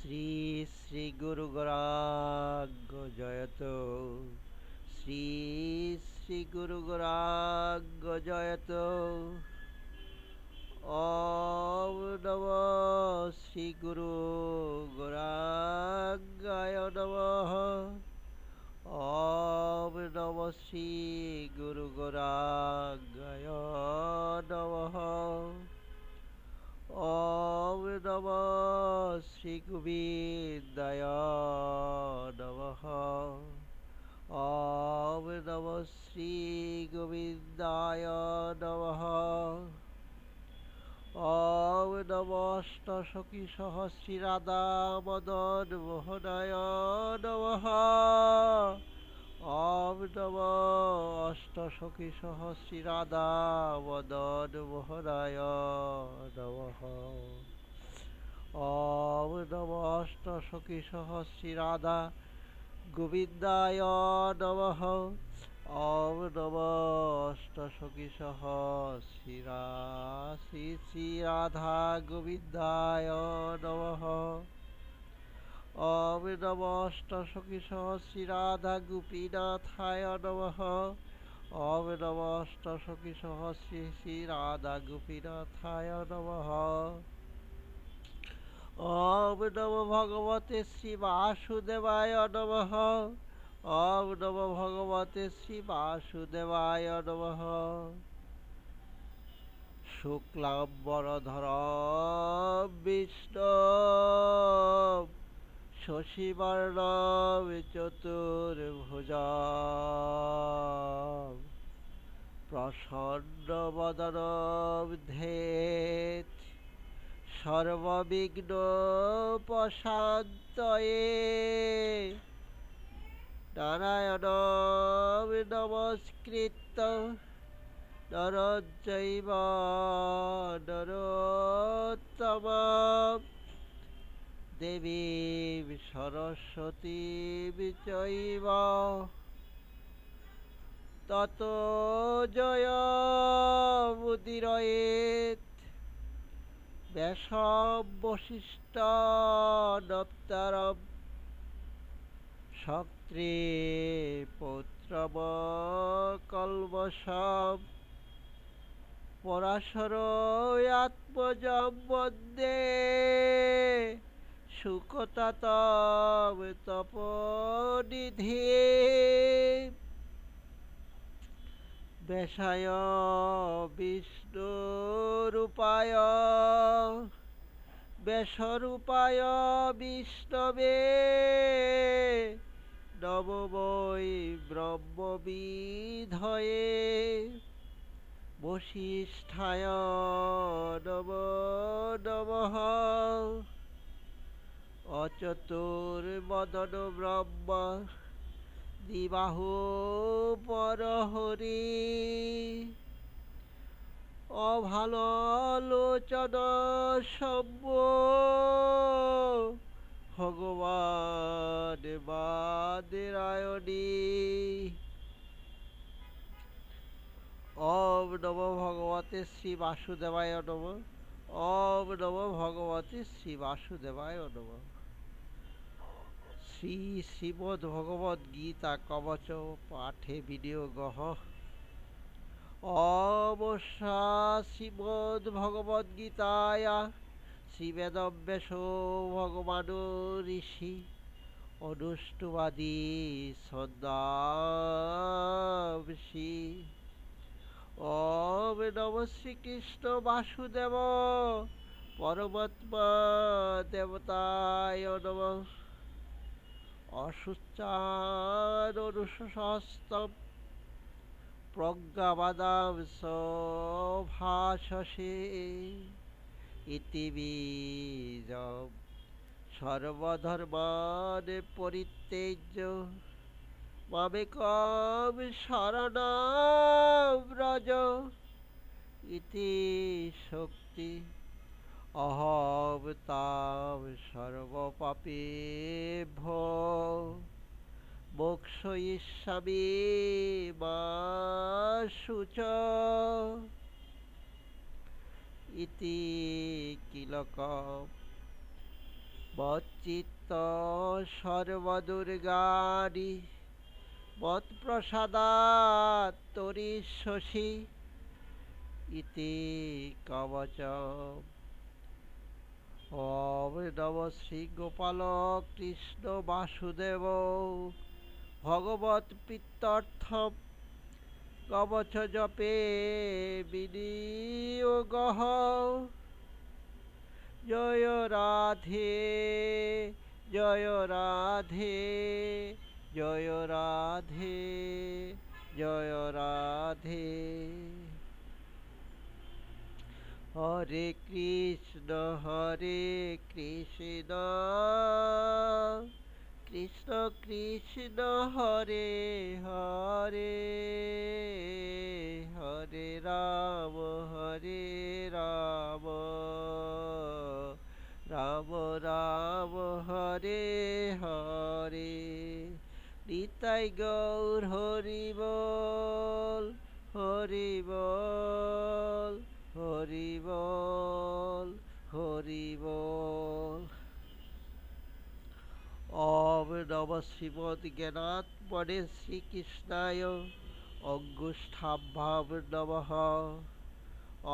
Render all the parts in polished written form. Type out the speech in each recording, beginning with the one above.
শ্রী শ্রী গুরু গরাগ জয়ত শ্রী শ্রী গুরু গরাগ জয়ত ওম নমঃ শ্রী গুরু গরাগায় নমঃ ওম নমঃ শ্রী গুরু গরাগায় নমঃ ওম নমঃ শ্রী গোবিন্দায় নমঃ ওম নমঃ শ্রী গোবিন্দায় নমঃ ওম নমঃ অষ্টসখী সহস্রী রাধা মদন মোহনায় নমঃ ওম নমঃ অষ্টসখী সহস্রী রাধা মদন মোহনায় নমঃ ওম নমঃ অষ্টসখী সহস্রী রাধা গোবিন্দায় নমঃ ওম নমঃ অষ্টসখী সহস্রী শ্রী শ্রী রাধা গোবিন্দায় নমঃ ওম নমঃ অষ্টসখী সহস্রী রাধা গোপীনাথায় নমঃ ওম নমঃ অষ্টসখী সহস্রী শ্রী রাধা গোপীনাথায় নমঃ ওম নমঃ ভগবতে শ্রী বাসুদেবায় নমঃ ওম নমঃ ভগবতে শ্রী বাসুদেবায় নমঃ শুক্লাম্বরধরম বিষ্ণুম শশীবর্ণম চতুর্ভুজম প্রসন্নবদনম ধ্যেত সর্ববিঘ্নোপশান্তয়ে নারায়ণং নমস্কৃত্য নরং চৈব নরোত্তমং দেবীং সরস্বতীং চৈব ততো জয়মুদীরয়েৎ ব্যাসং বশিষ্ঠোত্তরং শক্তি পুত্রমকল্মষম পরাশরো আত্মজং বন্দে সুকতাতং তপোনিধিম ব্যাসায় বিষ্ণুরূপায় ব্যাসরূপায় বিষ্ণবে নমো বৈ ব্রহ্মবিধয়ে বশিষ্ঠায় নমো নমঃ অচতুর্বদন ব্রহ্ম দ্বিবাহু পরহরি অভালোচন শম্ভ ভগবান বাদরায়ণী ওম নমো ভগবতে শ্রী বাসুদেবায় নমঃ ওম নমো ভগবতে শ্রী বাসুদেবায় নমঃ শ্রী শ্রীমদ্ ভগবদ গীতা কবচ পাঠে বিনিয়োগঃ ওম শ্রীমদ্ ভগবদ গীতায়া শ্রীবেদব্যাসো ভগবানো ঋষি অনুষ্টুবাদী ছন্দাংসি ওম নমঃ শ্রীকৃষ্ণ বাসুদেব পরমাত্মা দেবতায় নমঃ অশুচানুসহস্রম প্রজ্ঞাবাদাংশ ভাষসে ইতি বীজম সর্বধর্মান পরিত্যজ্য মামেকং শরণং ব্রজ ইতি শক্তি অহং তাং সর্বপাপেভ্যো মোক্ষয়িষ্যামি মা শুচঃ ইতি কিলকম মচ্চিত্ত সর্বদুর্গানি মৎপ্রসাদাৎ তরিষ্যসি ইতি কবচম। ওম নম শ্রী গোপাল কৃষ্ণ বাসুদেব ভগবৎ প্রীত্যর্থম কবচ জপে বিনিয়োগঃ। জয় রাধে জয় রাধে জয় রাধে জয় রাধে। হরে কৃষ্ণ কৃষ্ণ কৃষ্ণ হরে হরে, হরে রাম রাম রাম হরে হরে। নিতাই গৌর হরি বল হরি বল হরি বল হরি বল। ওম নম শ্রীমদ জ্ঞানাত্মনে শ্রীকৃষ্ণায় অঙ্গুষ্ঠাভ্যাম নমঃ।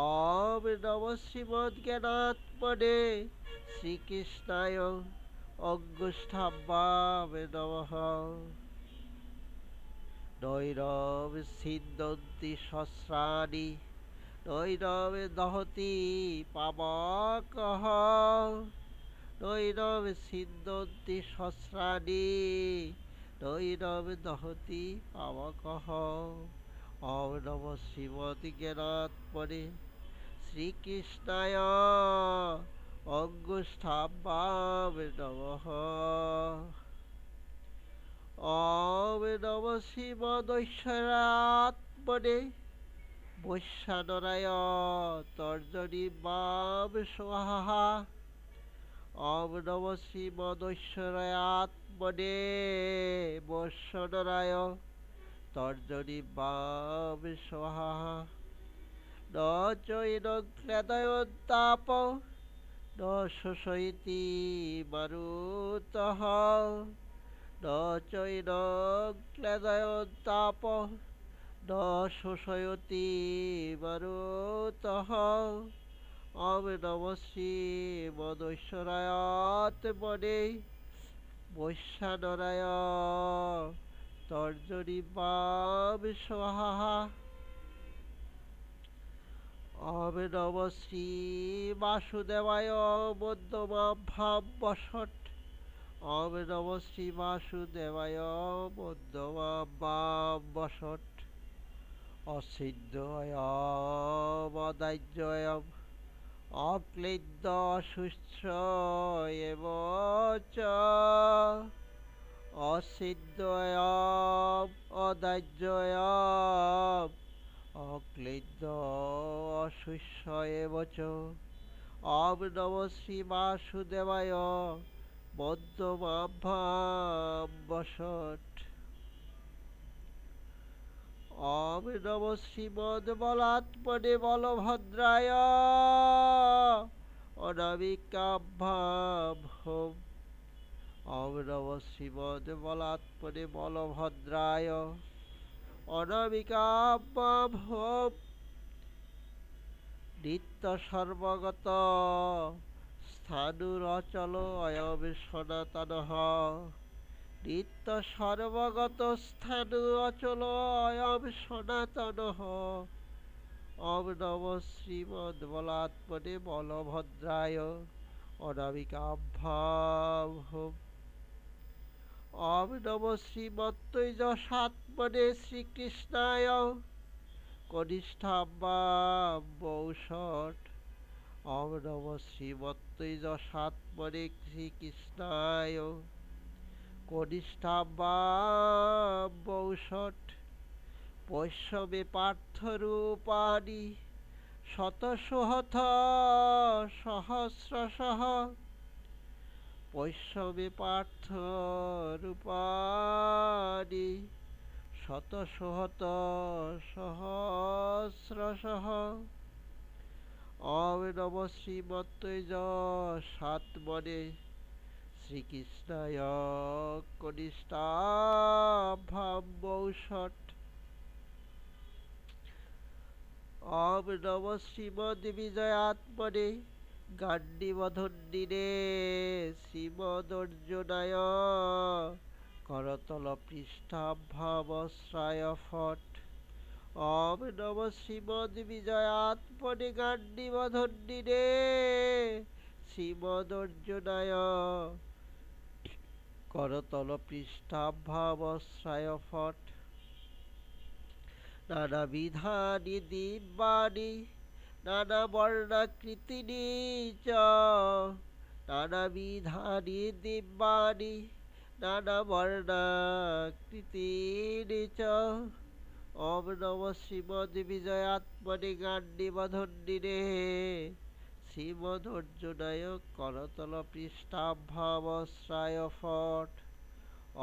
ওম নম শ্রীমদ জ্ঞানাত্মনে শ্রীকৃষ্ণায় অঙ্গুষ্ঠাভ্যাম নমঃ। নৈনম ছিন্দন্তি সহস্রাণি নৈনম দহতি পাবকঃ। নৈনম ছিন্দন্তি সহস্রাণি নৈনম দহতি পাবকঃ। ওম নম শ্রীমদ জ্ঞানাত্মনে শ্রীকৃষ্ণায় অঙ্গুষ্ঠাভ্যাম নমঃ। ওম নম শ্রীমদৈশ্বরাত্মনে বৈশ্বানরায় তর্জনীম্বাম স্বাহা। ওম নম শ্রীমদৈশ্বরাত্মনে বৈশ্বানরায় তর্জনীম্বাম স্বাহা। ন চৈনং ক্লেদয়ন্তাপ ন শোষয়তি মারুতঃ। ন চৈনং ক্লেদয়ন্তাপ ন শোষয়তি মারুতঃ। ওম নম শ্রীমদৈশ্বরাত্মনে বৈশ্বানরায় তর্জনীম্বাম স্বাহা। ওম নম শ্রী বাসুদেবায় মধ্যমাভ্যাম বষট। ওম নম শ্রী বাসুদেবায় মধ্যমাভ্যাম বষট। অছিদ্যয়ম অদাহ্যয়ম অক্লেদ্য অশুচ্ছ এব চ। অছিদ্যয়ম অদাহ্যয়ম অক্লেদ্য অশুচ্ছ এব চ। ওম নম শ্রী বাসুদেবায় মধ্যমাভ্যাম বষট। ওম নম শ্রীমদ বলাত্মনে বলভদ্রায় অনামিকাভ্যাম হোম। ওম নম শ্রীমদ বলাত্মনে বলভদ্রায় অনামিকাভ্যাম হোম। নিত্য সর্বগত স্থাণুরচল অয়ম সনাতনঃ। নিত্য সর্বগত স্থাণু অচল অয়ম সনাতনঃ। ওম নম শ্রীমদ বলাত্মনে বলভদ্রায় অনামিকাভ্যাম হোম। ওম নম শ্রীমত্তৈজসাত্মনে শ্রীকৃষ্ণায় কনিষ্ঠাভ্যাম বৌষট। ওম নম শ্রীমত্তৈজসাত্মনে শ্রীকৃষ্ণায় কনিষ্ঠাভ্যাম বৌষট। বৈষ্ণবে পার্থরূপাণি শতশোহথ সহস্রশঃ। বৈষ্ণবে পার্থরূপাণি শতশোহথ সহস্রশঃ। ওম নম শ্রীমত্তৈজসাত্মনে শ্রীকৃষ্ণায় কনিষ্ঠাভ্যামৌষট। ওম নম শ্রীমদ্বিজয়াত্মনে গান্ডীবধন্ডিনে শ্রীমদর্জুনায় করতল পৃষ্ঠাভ্যামশ্রায় ফট। ওম নম শ্রীমদ্বিজয়াত্মনে গান্ডীবধন্ডিনে শ্রীমদর্জুনায় করতল পৃষ্ঠাভ্যামশ্রায় ফট। নানাবিধানি দিব্যানি নানাবর্ণাকৃতিনি চ নানাবিধানি দিব্যানি নানাবর্ণাকৃতিনি চ। ওম নম শ্রীমদ্বিজয়াত্মনে গান্ডীবধন্ডিনে শ্রীমদর্জুনায় করতল পৃষ্ঠাভ্যামশ্রায় ফট।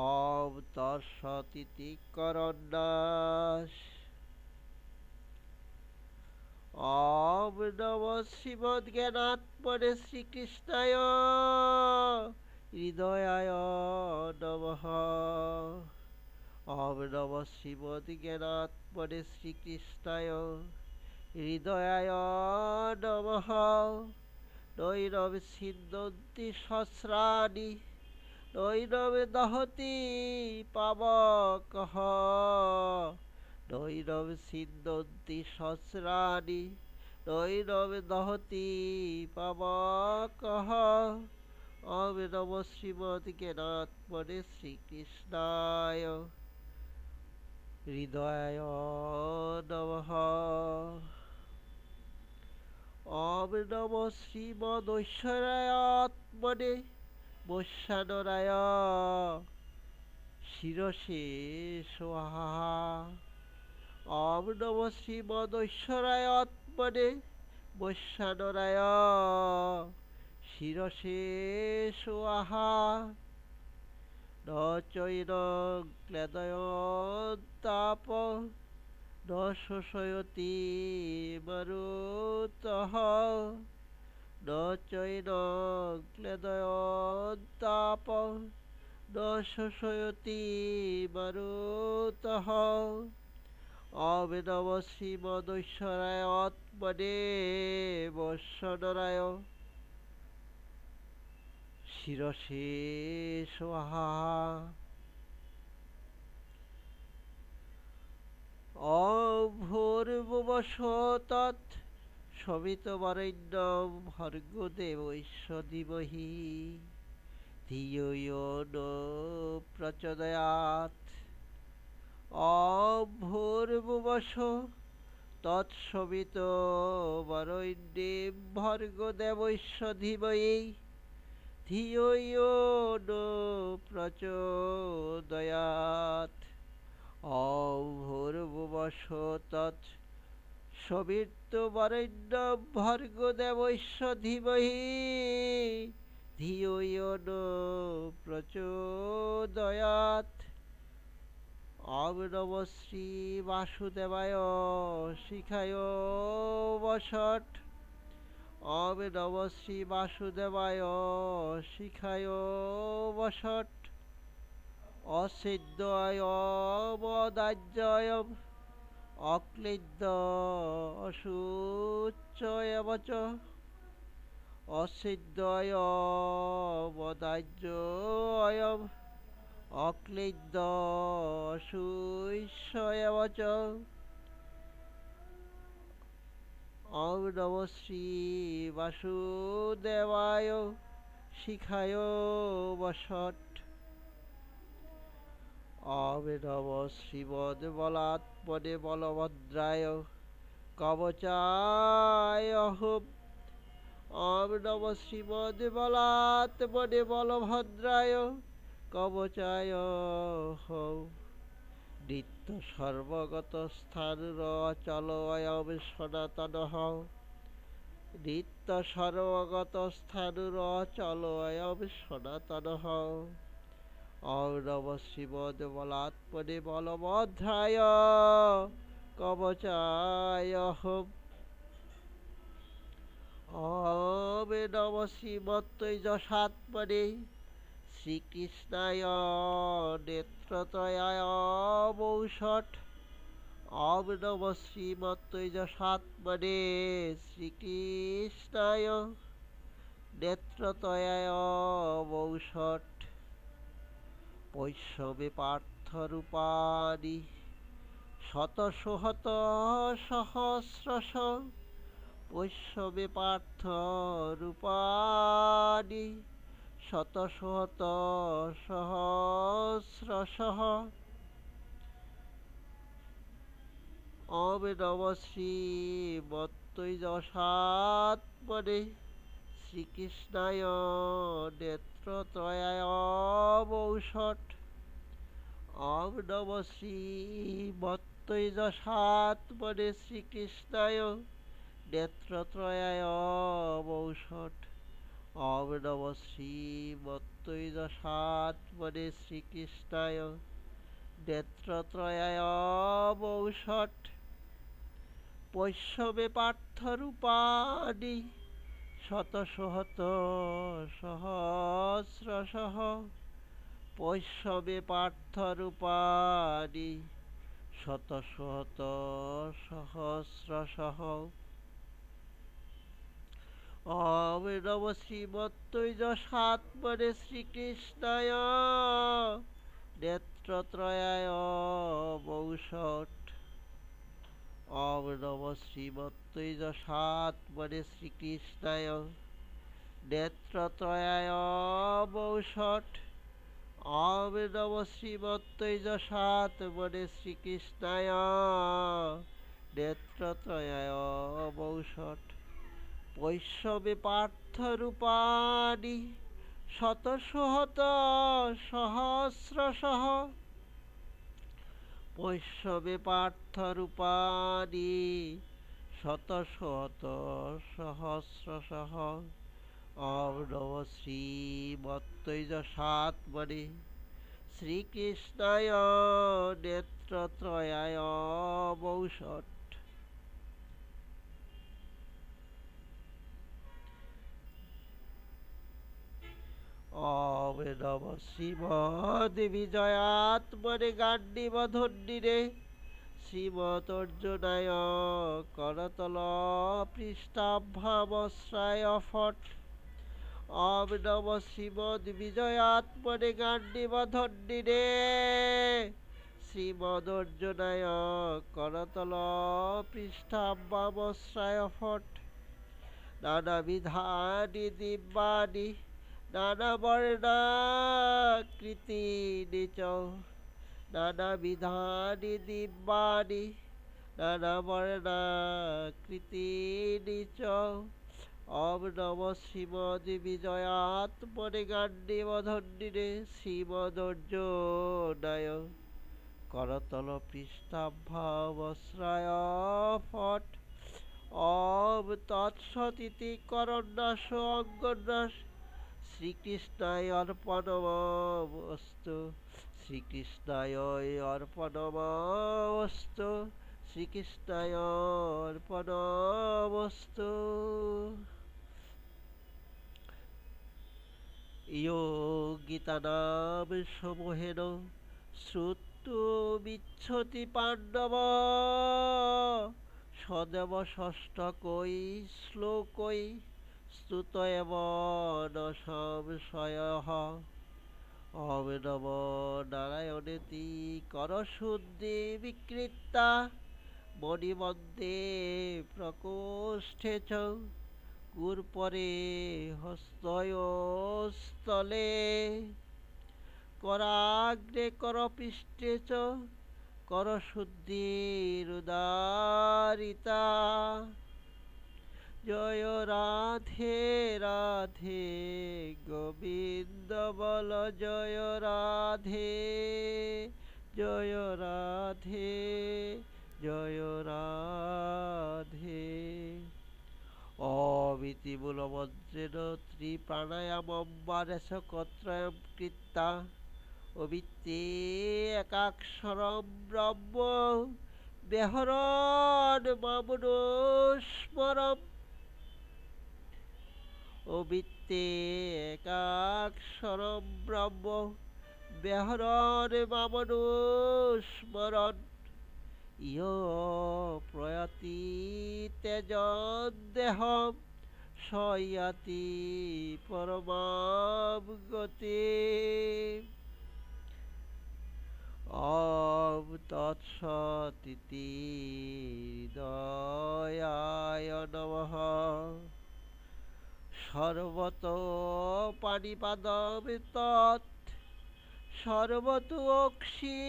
ওম তৎসদিতি করন্যাস। ওম নম শ্রীমজ্ঞানাত্মনে শ্রীকৃষ্ণায় হৃদয়ায় নমঃ। ওম নম শ্রীমজ্ঞানাত্মনে শ্রীকৃষ্ণায় হৃদয়ায় নমঃ। নৈনম ছিন্দন্তি সহস্রাণি নৈনম দহতি পাবকঃ। নৈনম ছিন্দন্তি সহস্রাণি নৈনম দহতি পাবকঃ। ওম নম শ্রীমদ্জ্ঞানাত্মনে শ্রীকৃষ্ণায় হৃদয়ায় নমঃ। ওম নম শ্রীমদৈশ্বর্যাত্মনে বৈশ্বানরায় শিরসে সোহা। ওম নম শ্রীমদৈশ্বর্যাত্মনে বৈশ্বানরায় শিরসে সোহা। ন চৈন ক্লেদয়ন্তাপ ন শোষয়তি মরুতঃ। ন চৈন ক্লেদয়ন্তাপ ন শোষয়তি মরুতঃ। ওম নম শ্রীমদৈশ্বর্যাত্মনে বৈশ্বানরায় শিরসে সোহা। ওম ভূর্ভুবস্সুঃ তৎ সবিতুর্বরেণ্যং ভর্গো দেবস্য ধীমহি ধিয়ো ইয়ো নঃ প্রচোদয়াৎ। ওম ভূর্ভুবস্সুঃ তৎসবিতুর্বরেণ্যং ভর্গো দেবস্য ধীমহি ধিয়ো ইয়ো নঃ প্রচোদয়াৎ। ওম ভূর্ভুবস্সুঃ তৎসবিতুর্বরেণ্যং ভর্গো দেবস্য ধীমহি ধিয়ো ইয়ো নঃ প্রচোদয়াৎ। ওম নম শ্রী বাসুদেবায় শিখায় বষট। ওম নম শ্রী বাসুদেবায় শিখায় বষট। অসিদ্ধয় বদাজ্যয় অক্লিদ্য অশুচ্যয় বচ। অসিদ্ধয় বদাজ্যয় অক্লিদ্য অশুচ্যয় বচ। ওম নম শ্রী বাসুদেবায় শিখায় বষট। ওম নম শ্রীমদ্বলাত্মনে বলভদ্রায় কবচায় হুম। ওম নম শ্রীমদ্বলাত্মনে বলভদ্রায় কবচায় হুম। নিত্য সর্বগত স্থাণুর অচল অয়ং সনাতনঃ। নিত্য সর্বগত স্থাণুর অচল অয়ং সনাতনঃ। ওম নম শ্রীমদ্বলাত্মনে বলভদ্রায় কবচায় হুম। ওম নম শ্রীমত্তেজসাত্মনে শ্রীকৃষ্ণায় নেত্রত্রয়ায় বৌষট। ওম নম শ্রীমত্তৈজসাত্মনে শ্রীকৃষ্ণায় নেত্রত্রয়ায় বৌষট। বৈষ্ণবে পার্থরূপাণি শতসহত সহস্রশ। বৈষ্ণবে পার্থ রূপাণি শতসহত সহস্রশঃ। ওম নম শ্রীমত্তৈজসাত্মনে শ্রীকৃষ্ণায় নেত্রত্রয়ায় বৌষট। ওম নম শ্রীমত্তৈজসাত্মনে শ্রীকৃষ্ণায় নেত্রত্রয়ায় বৌষট। ওম নম শ্রীমত্তৈজসাত্মনে শ্রীকৃষ্ণায় নেত্রত্রয়ায় বৌষট। বৈষ্ণবে পার্থরূপাণি শতসহত সহস্রশঃ। বৈষ্ণবে পার্থরূপাণি শতসহত সহস্রশঃ। ওম নম শ্রীমত্তৈজসাত্মনে শ্রীকৃষ্ণায় নেত্রত্রয়ায় বৌষট। ওম নম শ্রীমত্তৈজসাত্মনে শ্রীকৃষ্ণায় নেত্রত্রয়ায় বৌষট। ওম নম শ্রীমত্তৈজসাত্মনে শ্রীকৃষ্ণায় নেত্রত্রয়ায় বৌষট। বৈষ্ণবে পার্থরূপাণি শতসহত সহস্রশঃ। বৈষ্ণবে পার্থরূপাণি শতসহত সহস্রশঃ। ওম নম শ্রীমত্তৈজসাত্মনে শ্রীকৃষ্ণায় নেত্রত্রয়ায় বৌষট। ওম নম শ্রীমদ্বিজয়াত্মনে গাণ্ডীবধন্ডিনে শ্রীমদর্জুনায় করতল পৃষ্ঠাভ্যামশ্রায় ফট। ওম নম শ্রীমদ্বিজয়াত্মনে গাণ্ডীবধন্ডিনে শ্রীমদর্জুনায় করতল পৃষ্ঠাভ্যামশ্রায় ফট। নানাবিধানি দিব্যানি নানাবর্ণাকৃতিনি চ। নানাবিধানি দিব্যানি নানাবর্ণাকৃতিনি চ। ওম নম শ্রীমদ্বিজয়াত্মনে গাণ্ডীবধন্ডিনে শ্রীমদর্জুনায় করতল পৃষ্ঠাভ্যামশ্রায় ফট। ওম তৎসদিতি করন্যাস অঙ্গন্যাস শ্রীকৃষ্ণায় অর্পণমস্তু। শ্রীকৃষ্ণায় অর্পণমস্তু। শ্রীকৃষ্ণায় অর্পণমস্তু। ইয়ো গীতানাম সমূহেন শ্রুতুমিচ্ছতি পাণ্ডব সদেব ষষ্ঠকৈ শ্লোকৈ স্তুত এব ন সংশয়ঃ। ওম নম নারায়ণেতি করশুদ্ধি বিকৃতা মণিমধ্যে প্রকোষ্ঠে চ। গুরপরে হস্তয়োস্তলে कराग्रे करपृष्ठे च करशुद्धिरुदारिता। जय राधे राधे गोविंद बल जय राधे जय राधे जय राधे। ओमिति मूलमन्त्रेण त्रिप्राणायामं वारसकत्रयं कृत्वा ओमित्ते एकाक्षरं ब्रह्म व्यहरन् मामनुस्मरम्। ओमित्ते ইহাতে একাক্ষরম ব্রহ্ম ব্যাহরণ মামনুস্মরণ ইয় প্রয়াতি তেজদেহম সয়াতি পরমাম গতি। ওম তৎসদিতি হৃদয়ায় নমঃ। সর্বত পাণিপাদম তৎ সর্বত অক্ষি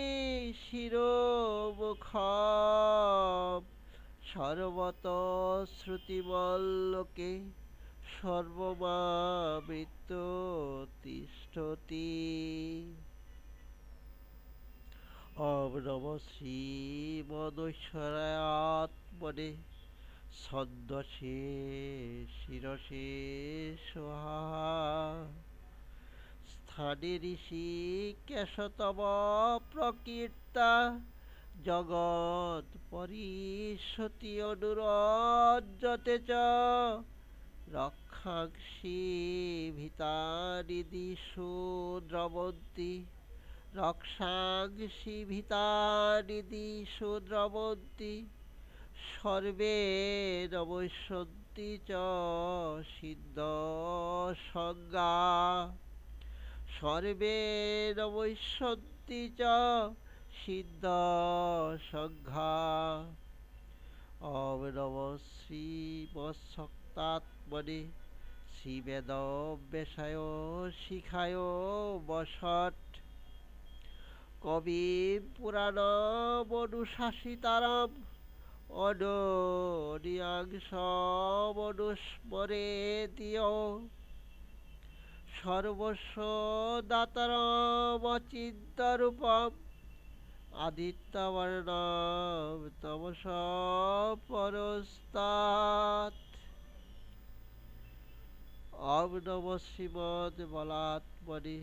শিরোমুখম সর্বত শ্রুতিমল্লোকে সর্বমাবৃত্য তিষ্ঠতি। ওম নমঃ শ্রীমদৈশ্বরাত্মনে ছন্দসে শিরসে সোহা। স্থানে ঋষিকেশতম প্রকীর্তা জগৎ পরিষতি অনুরজ্যতে চ রক্ষাংসি ভিতানি দিশু দ্রবন্তি রক্ষাংসি ভিতানি দিশু দ্রবন্তি সর্বে নমস্যন্তি চ সিদ্ধ সংজ্ঞা সর্বে নমস্যন্তি চ সিদ্ধ সংজ্ঞা। ওম নমঃ শ্রীমৎসক্তাত্মনে শ্রীবেদব্যাসায় শিখায় বষট কবিম পুরাণমনুশাসিতারম অনন্যাংশমনুস্মরেতিয় সর্বস্ব দাতারমচিন্ত্যরূপম আদিত্যবর্ণম তমসা পরস্তাৎ। ওম নমঃ শ্রীমদ্বলাত্মনে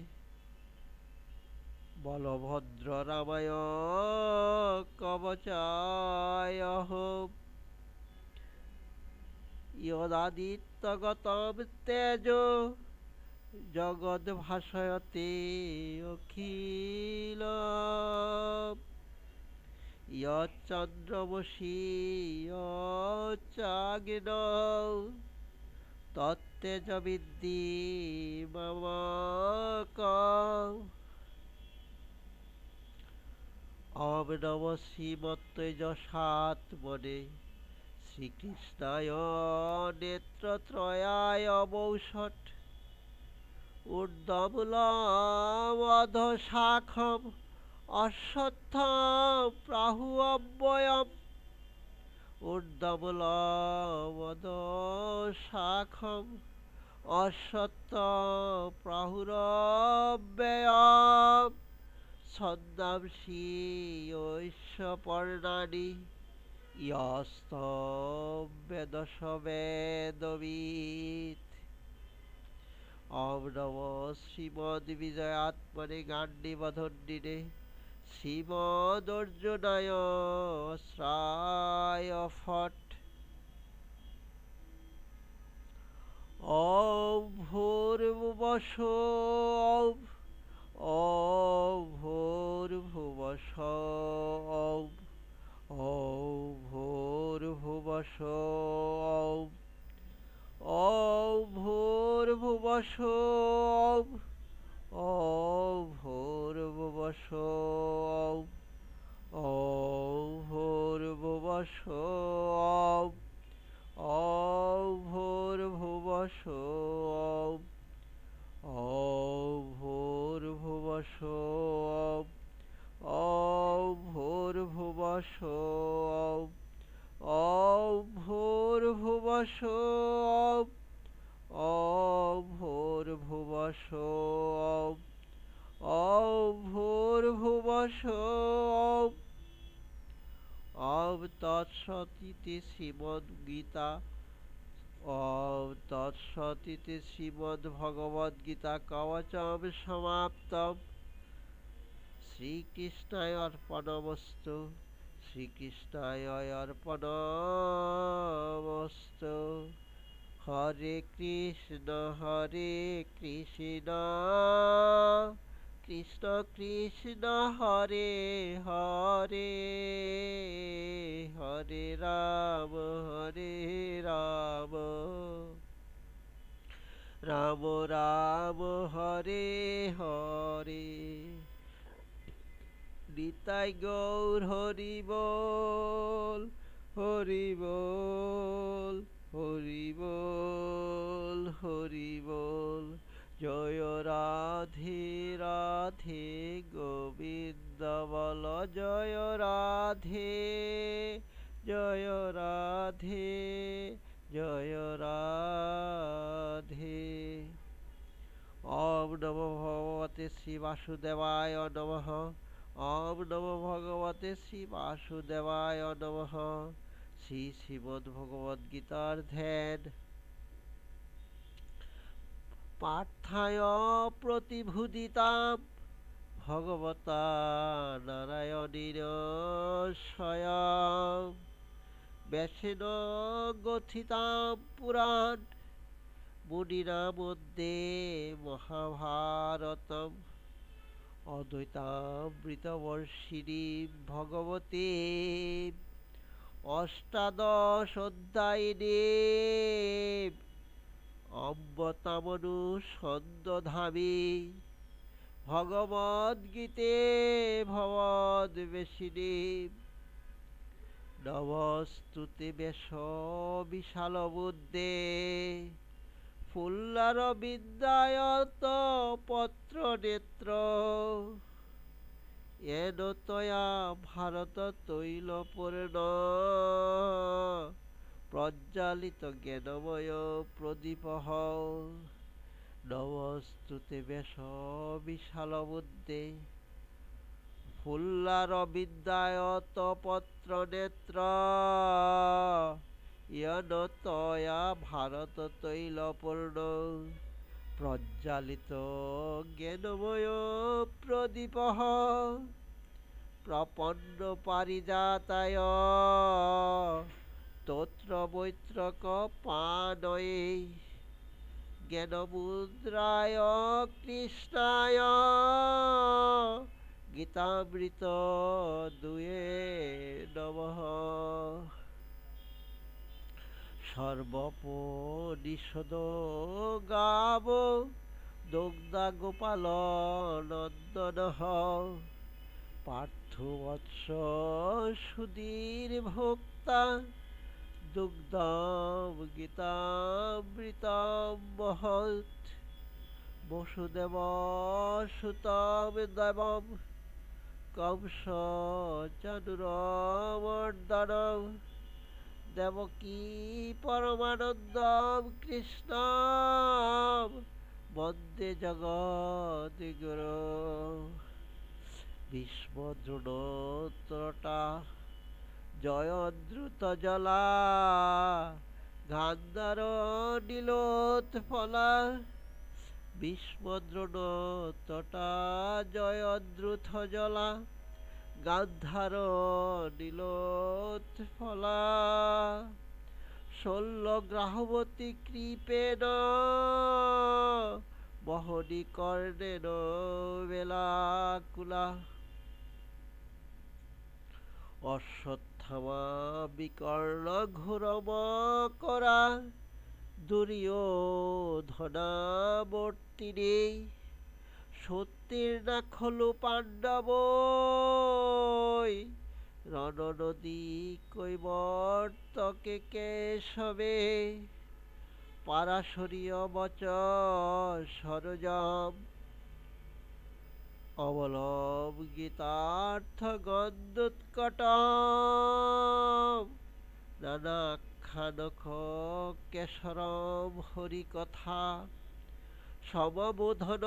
বলভদ্ররামায় কবচায় ইয়দাদিত্যগতম তেজো জগদ্ভাসয়তে অখিলম ইয়চ্চন্দ্রমসি ইয়চ্চাগ্নৌ তত্তেজবিদ্ধি মমাকং। ওম নমঃ শ্রীমত্তেজসাত্মনে শ্রীকৃষ্ণায় নেত্রত্রয়ায় বৌষট ঊর্ধ্বমূলম অধঃশাখম অশ্বত্থম প্রাহুরব্যয়ম ঊর্ধ্বমূলম অধঃশাখম অশ্বত্থম প্রাহুরব্যয়ম ছন্দাংসি ঐশ্বপর্ণানি ইয়স্তম বেদস বেদবিৎ। ওম নমঃ শ্রীমদ্বিজয়াত্মনে গাণ্ডীবধন্বিনে শ্রীমদর্জুনায় অস্ত্রায় ফট। ওম ভূর্ভুবস্সুঃ ওম ভূর্ভুবস্সুঃ ওম ভূর্ভুবস্সুঃ ওম ভূর্ভুবস্সুঃ ওম ভূর্ভুবস্সুঃ ওম ভূর্ভুবস্সুঃ ওম ভূর্ভুবস্সুঃ ওম ভূর্ভুবস্সুঃ ওম ভূর্ভুবস্সুঃ ওম ভূর্ভুবস্সুঃ ওম ভূর্ভুবস্সুঃ ওম ভূর্ভুবস্সুঃ। ওম তৎসদিতি শ্রীমদ্গীতা ওম তৎসদিতি শ্রীমদ্ভগবদ্গীতা কবচম সমাপ্তম। শ্রীকৃষ্ণায় অর্পণমস্তু শ্রীকৃষ্ণায় অর্পণমস্তু। হরে কৃষ্ণ কৃষ্ণ কৃষ্ণ হরে হরে হরে রাম রাম রাম হরে হরে। নিতাই গৌর হরি বল হরি বল হরি বল হরি বল। জয় রাধে রাধে গোবিন্দ বল জয় রাধে জয় রাধে জয় রাধে। ওম নমো ভগবতে শ্রী বাসুদেবায় নমঃ। ওম নমো ভগবতে শ্রী বাসুদেবায় নমঃ। শ্রী শ্রীমদ্ ভগবদ্ গীতার ধ্যান। পার্থায় প্রতিভূতিতাম ভগবতা নারায়ণেন স্বয়ং ব্যাসেন গথিতাম পুরাণ মুনিনা মধ্যে মহাভারতম। অদ্বৈতামৃতবর্ষিণী ভগবতে অষ্টাদশ অধ্যায়িনে অম্বতামনুসন্দধামি ভগবদ্গীতে ভবদ্বেষিণী। নমস্তুতে বেশ বিশাল বুদ্ধে ফুল্লার বিদ্যায়ত পত্র নেত্র। এন তয়া ভারত তৈলপূর্ণ প্রজ্বালিত জ্ঞানময় প্রদীপ। নমস্তুতে বেশ বিশাল বুদ্ধে ফুল্লার বিদ্যায়ত পত্র নেত্র। ইয়ন তয়া ভারত তৈলপূর্ণ প্রজ্বালিত জ্ঞানময় প্রদীপ। প্রপন্ন পারিজাতায় স্তোত্র বৈত্রক পানয়ে জ্ঞানমুদ্রায় কৃষ্ণায় গীতামৃত দুয়ে নমঃ। সর্বোপনিষদ গাব দুগ্ধা গোপাল নন্দন। পার্থবৎস সুধীর ভোক্তা দুগ্ধম গীতামৃতম মহৎ। বসুদেব সুতম দেবম কংস চানুরমর্দনম। দেবকী পরমানন্দম কৃষ্ণম বন্দে জগদ্গুরু। ভীষ্ম দ্রোণোত্তরটা জয়দ্রুত জলা গান্ধার নীলোৎপলা। ভীষ্ম দ্রোণোত্তরটা জয়দ্রুত জলা গান্ধার নীলোৎপলা। শল্যগ্রাহবতী কৃপেণ বহনি কর্ণেন বেলাকুলা। অশ্বত্থামা বিকর্ণ ঘোরমকরা দুর্যোধনাবর্তিনী। সত্যের খলু পাণ্ডব রণনদী কৈবর্তকে কেশবে। পারাশরীয় বচ সরজম অবলম গীতার্থ গন্ধোৎকটম। নানাখ্যানক কেশরম হরিকথা সমবোধন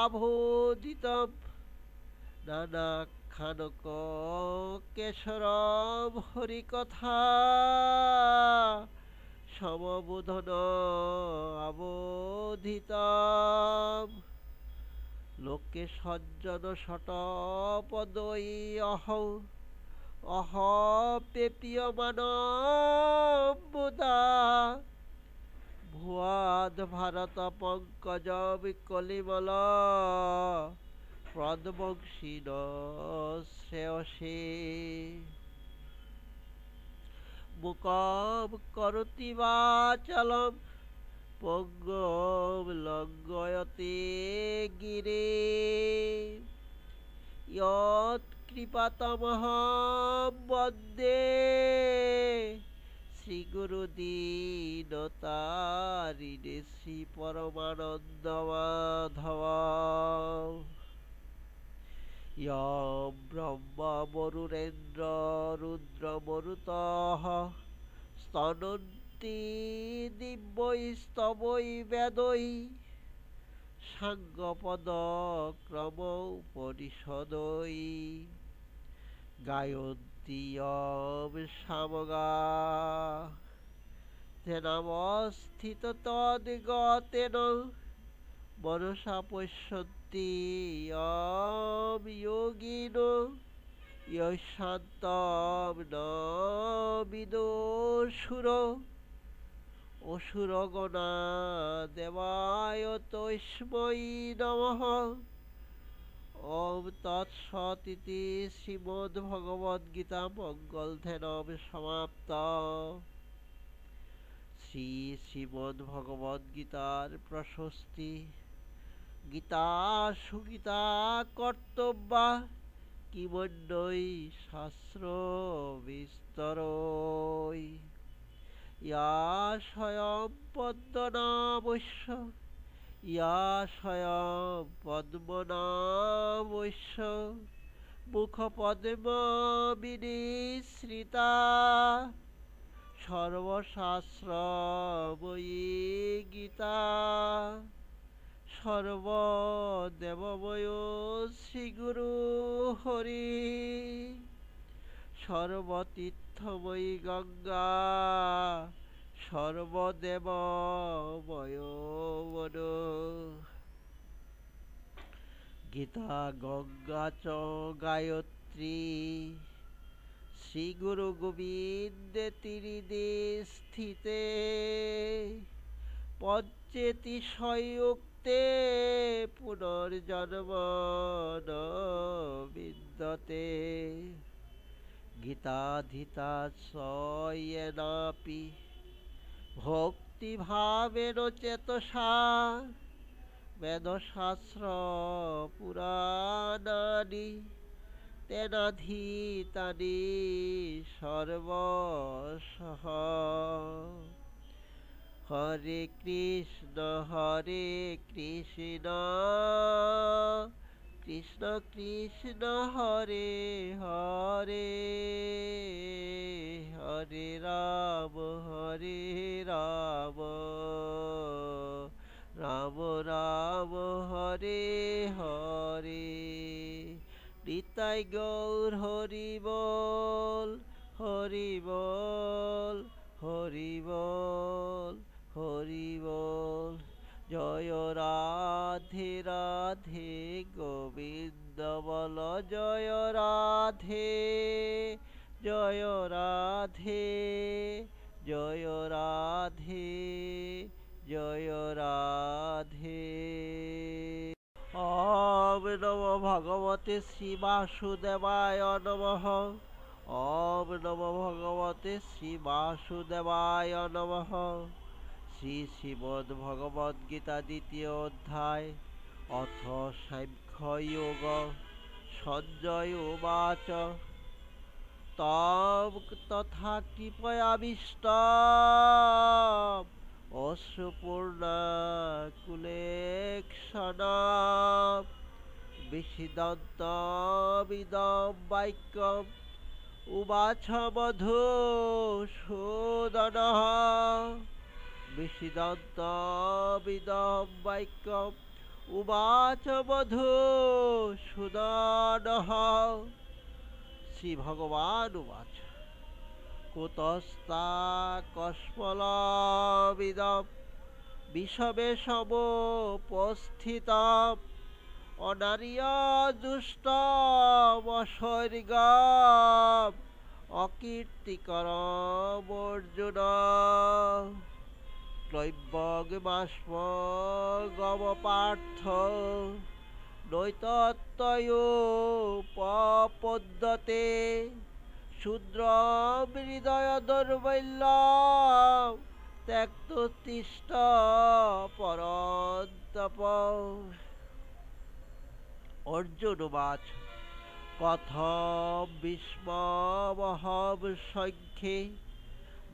আবোধিতম। নানাখ্যানক কেশরম হরিকথা সমবোধন আবোধিতম। লোকে সজ্জন শটপদৈ অহ পেপীয়মান মুদা। ভুয়াদ ভারত পঙ্কজ বিকলিমল প্রদবংশীন শ্রেয়সে মুকম করতি বাচলম পঙ্গম লঙ্ঘয়তে গিরে ইয়ৎ কৃপাতমহং বন্দে শ্রীগুরুদীনতারিণে শ্রী পরমানন্দ মাধব ইয়ং ব্রহ্মা বরুণেন্দ্র রুদ্র মরুতঃ স্তনন্তি দিব্যৈস্তবৈ বেদৈ সাঙ্গপদ ক্রমোপনিষদৈ গায়ন্তি ইয়ং সামগা তেনামস্থিত তদ্গতেন মনসা পশ্যন্তি ইয়ং যোগিনো ইয়শান্তং ন বিদুষুরো অসুরগণা দেবায় তস্मै নমঃ। ওম তৎসৎ ইতি শ্রীমদ্ভগবদ্গীতা মঙ্গলধ্যানম সমাপ্তম। শ্রীমদ্ভগবদ্গীতার প্রশস্তি। গীতা সুগীতা কর্তব্যা কিমন্যৈ শাস্ত্র বিস্তরৈ ইয়া স্বয়ং পদ্মনাভস্য ইয়া স্বয়ং পদ্মনাভস্য মুখপদ্মবিনিসৃতা সর্বশাস্ত্রময়ী গীতা সর্বদেবময় শ্রীগুরু হরি সর্বতীর্থময়ী গঙ্গা সর্বদেবময় মনু গীতা গঙ্গা চ গায়ত্রী শ্রীগুরু গোবিন্দে তীরে স্থিতে পঞ্চেতি সংযুক্তে পুনর্জন্ম ন বিদ্যতে গীতাধীতা স্বয়েনাপি ভক্তিভাবেন চেতসা বেদশাস্ত্র পুরাণানি তেনাধীতানি সর্বশঃ। হরে কৃষ্ণ কৃষ্ণ কৃষ্ণ হরে হরে হরে রাম রাম রাম হরে হরে। নিতাই গৌর হরি বল হরি বল হরি বল হরি বল। জয় রাধে রাধে গোবিন্দ বল জয় রাধে জয় রাধে জয় রাধে জয় রাধে। ওম নমো ভগবতে শ্রী বাসুদেবায় নমঃ। ওম নমো ভগবতে শ্রী বাসুদেবায় নমঃ। শ্রীমদ্ভগবদ্গীতা দ্বিতীয় অধ্যায় অথ সাংখ্যযোগ। সঞ্জয় উবাচ তম তথা কৃপয়াবিষ্টম অশ্রুপূর্ণাকুলেক্ষণম বিষিদন্তমিদং বাক্যম উবাচ মধুসূদনঃ। বিষিদন্তমিদং বাক্যম উবাচ মধুসূদনঃ। শ্রীভগবান উবাচ কুতস্তা কস্মলমিদং বিষমে সমুপস্থিতম অনার্য দুষ্টম অসর্গম অকীর্তিকরম অর্জুন। ক্লৈব্যগমাস্মগমপার্থ নৈতত্তয়োপপদ্যতে শূদ্রম হৃদয় দৌর্বল্যম ত্যক্তোত্তিষ্ঠ পরন্তপ। অর্জুন উবাচ কথম বিস্মমহং সংখ্যে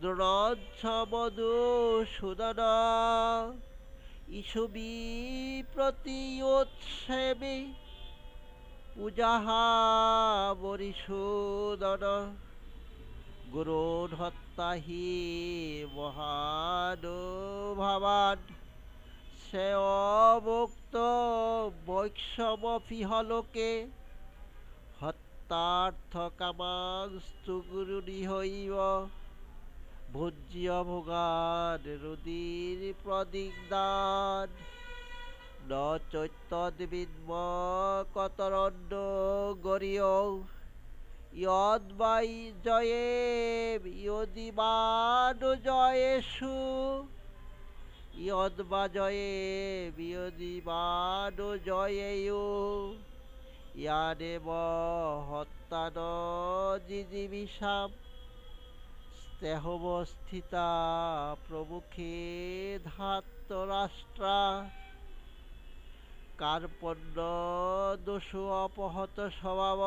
দ্রোণঞ্চ মধুসূদন ইষুবি প্রতিয়োৎসবে পূজাঃ মরিসূদন। গুরুন হত্যা হি মহানুভাবান শ্রেয়োমুক্ত বৈষ্ণবপিহ লোকে হত্যার্থকামাংস্তু গুরুনিহৈব ভুজ্য ভোগান রুদির প্রদিগ্ধান ন চৈতদ্বিদ্ম কতরন্ন গরীয় ইয়দ্বাই জয়েব ইয়দিবানুজয়েষু ইয়দ্বা জয়েব ইয়দিবানুজয়েয়ো ইয়ানেব হত্যান জিজিবিষাম স্তেহবস্থিতা প্রমুখে ধার্তরাষ্ট্রা। কার্পণ্য দোষো অপহত স্বভাব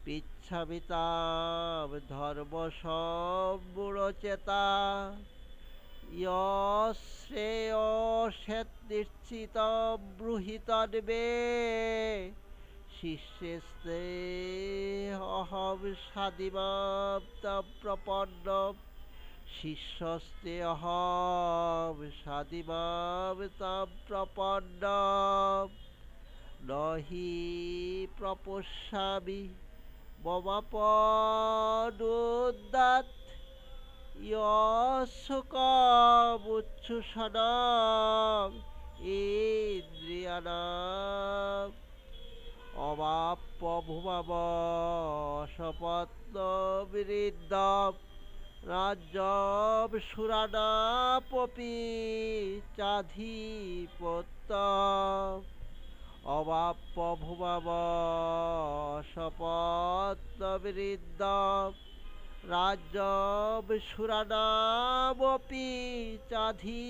পিচ্ছামিতাম ধর্ম সম্মূঢ়চেতা শ্রেয়সেৎনিশ্চিতম ব্রূহি তন্মে শিষ্যেস্তে অহং সাধিমাং তং প্রপন্নম শিষ্যস্তে অহং সাধিমাং তং প্রপন্নম ন হি প্রপশ্যামি মমাপনুদ্যাৎ ইয়ৎসুখমুচ্ছ্বসনম ইন্দ্রিয়াণাম অবাপ্য ভুবব সপত্নবিরিদ্ধম রাজ্যম সুরাণাপপি চাধিপত্যম অবাপ্য ভুবব সপত্নবিরিদ্ধম রাজ্যম সুরাণামপি চাধিপত্যম।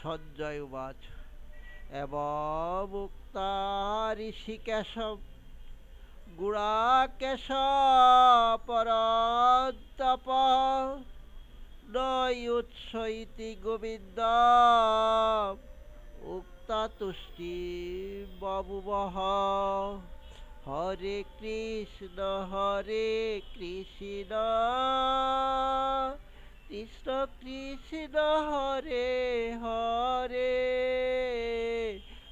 সঞ্জয় উবাচ এবমুক্তা ঋষিকেশম গুড়াকেশ পরন্তপ নয়ুৎস ইতি গোবিন্দম উক্তা তুষ্টি বভুবঃ। হরে কৃষ্ণ কৃষ্ণ কৃষ্ণ হরে হরে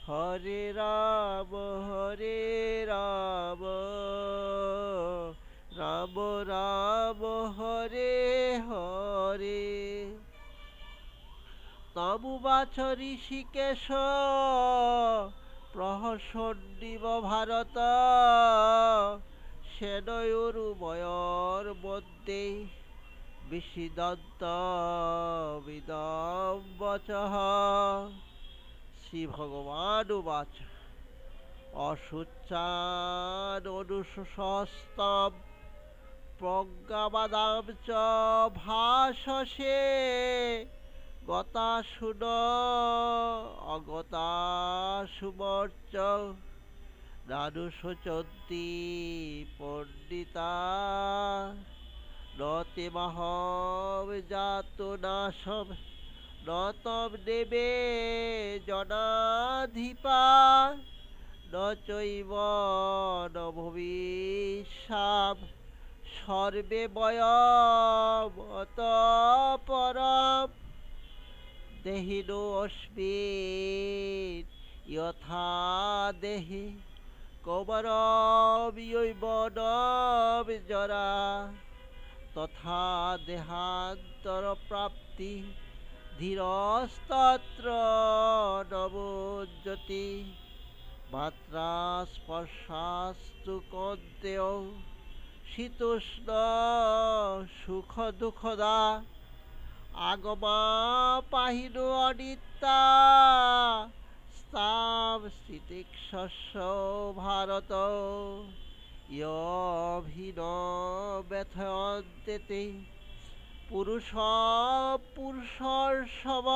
হরে রাম রাম রাম হরে হরে। তমুবাচ ঋষিকেশ প্রহসন্নিব ভারত সেনয়োরুভয়োর মধ্যে বিষিদন্তমিদং বচঃ। শ্রী ভগবান উবাচ অশুচাননুশস্তম প্রজ্ঞাবাদাম চ ভাষসে গতাসুন অগতাসুমর্চ নানুশোচন্তি পণ্ডিতা ন তেমহং জাতুনাশম ন তম দেবে জনাধিপা ন চৈব ন ভবিষ্যাম সর্বে বয়ম অতঃ পরম। দেহিনোऽস্মিন যথা দেহে কৌমারম যৌবনম জরা তথা দেহান্তরপ্রাপ্তি ধীরস্তত্র নমোজ্জতি। মাত্রা স্পর্শাস্তু কৌন্তেয় শীতোষ্ণ সুখ দুঃখদা আগমা পাহিন অনিত্যা স্তাম স্থিতিক শস্য ভারত ইয়ভিন ব্যথয়ন্তেতে পুরুষ পুরুষর সম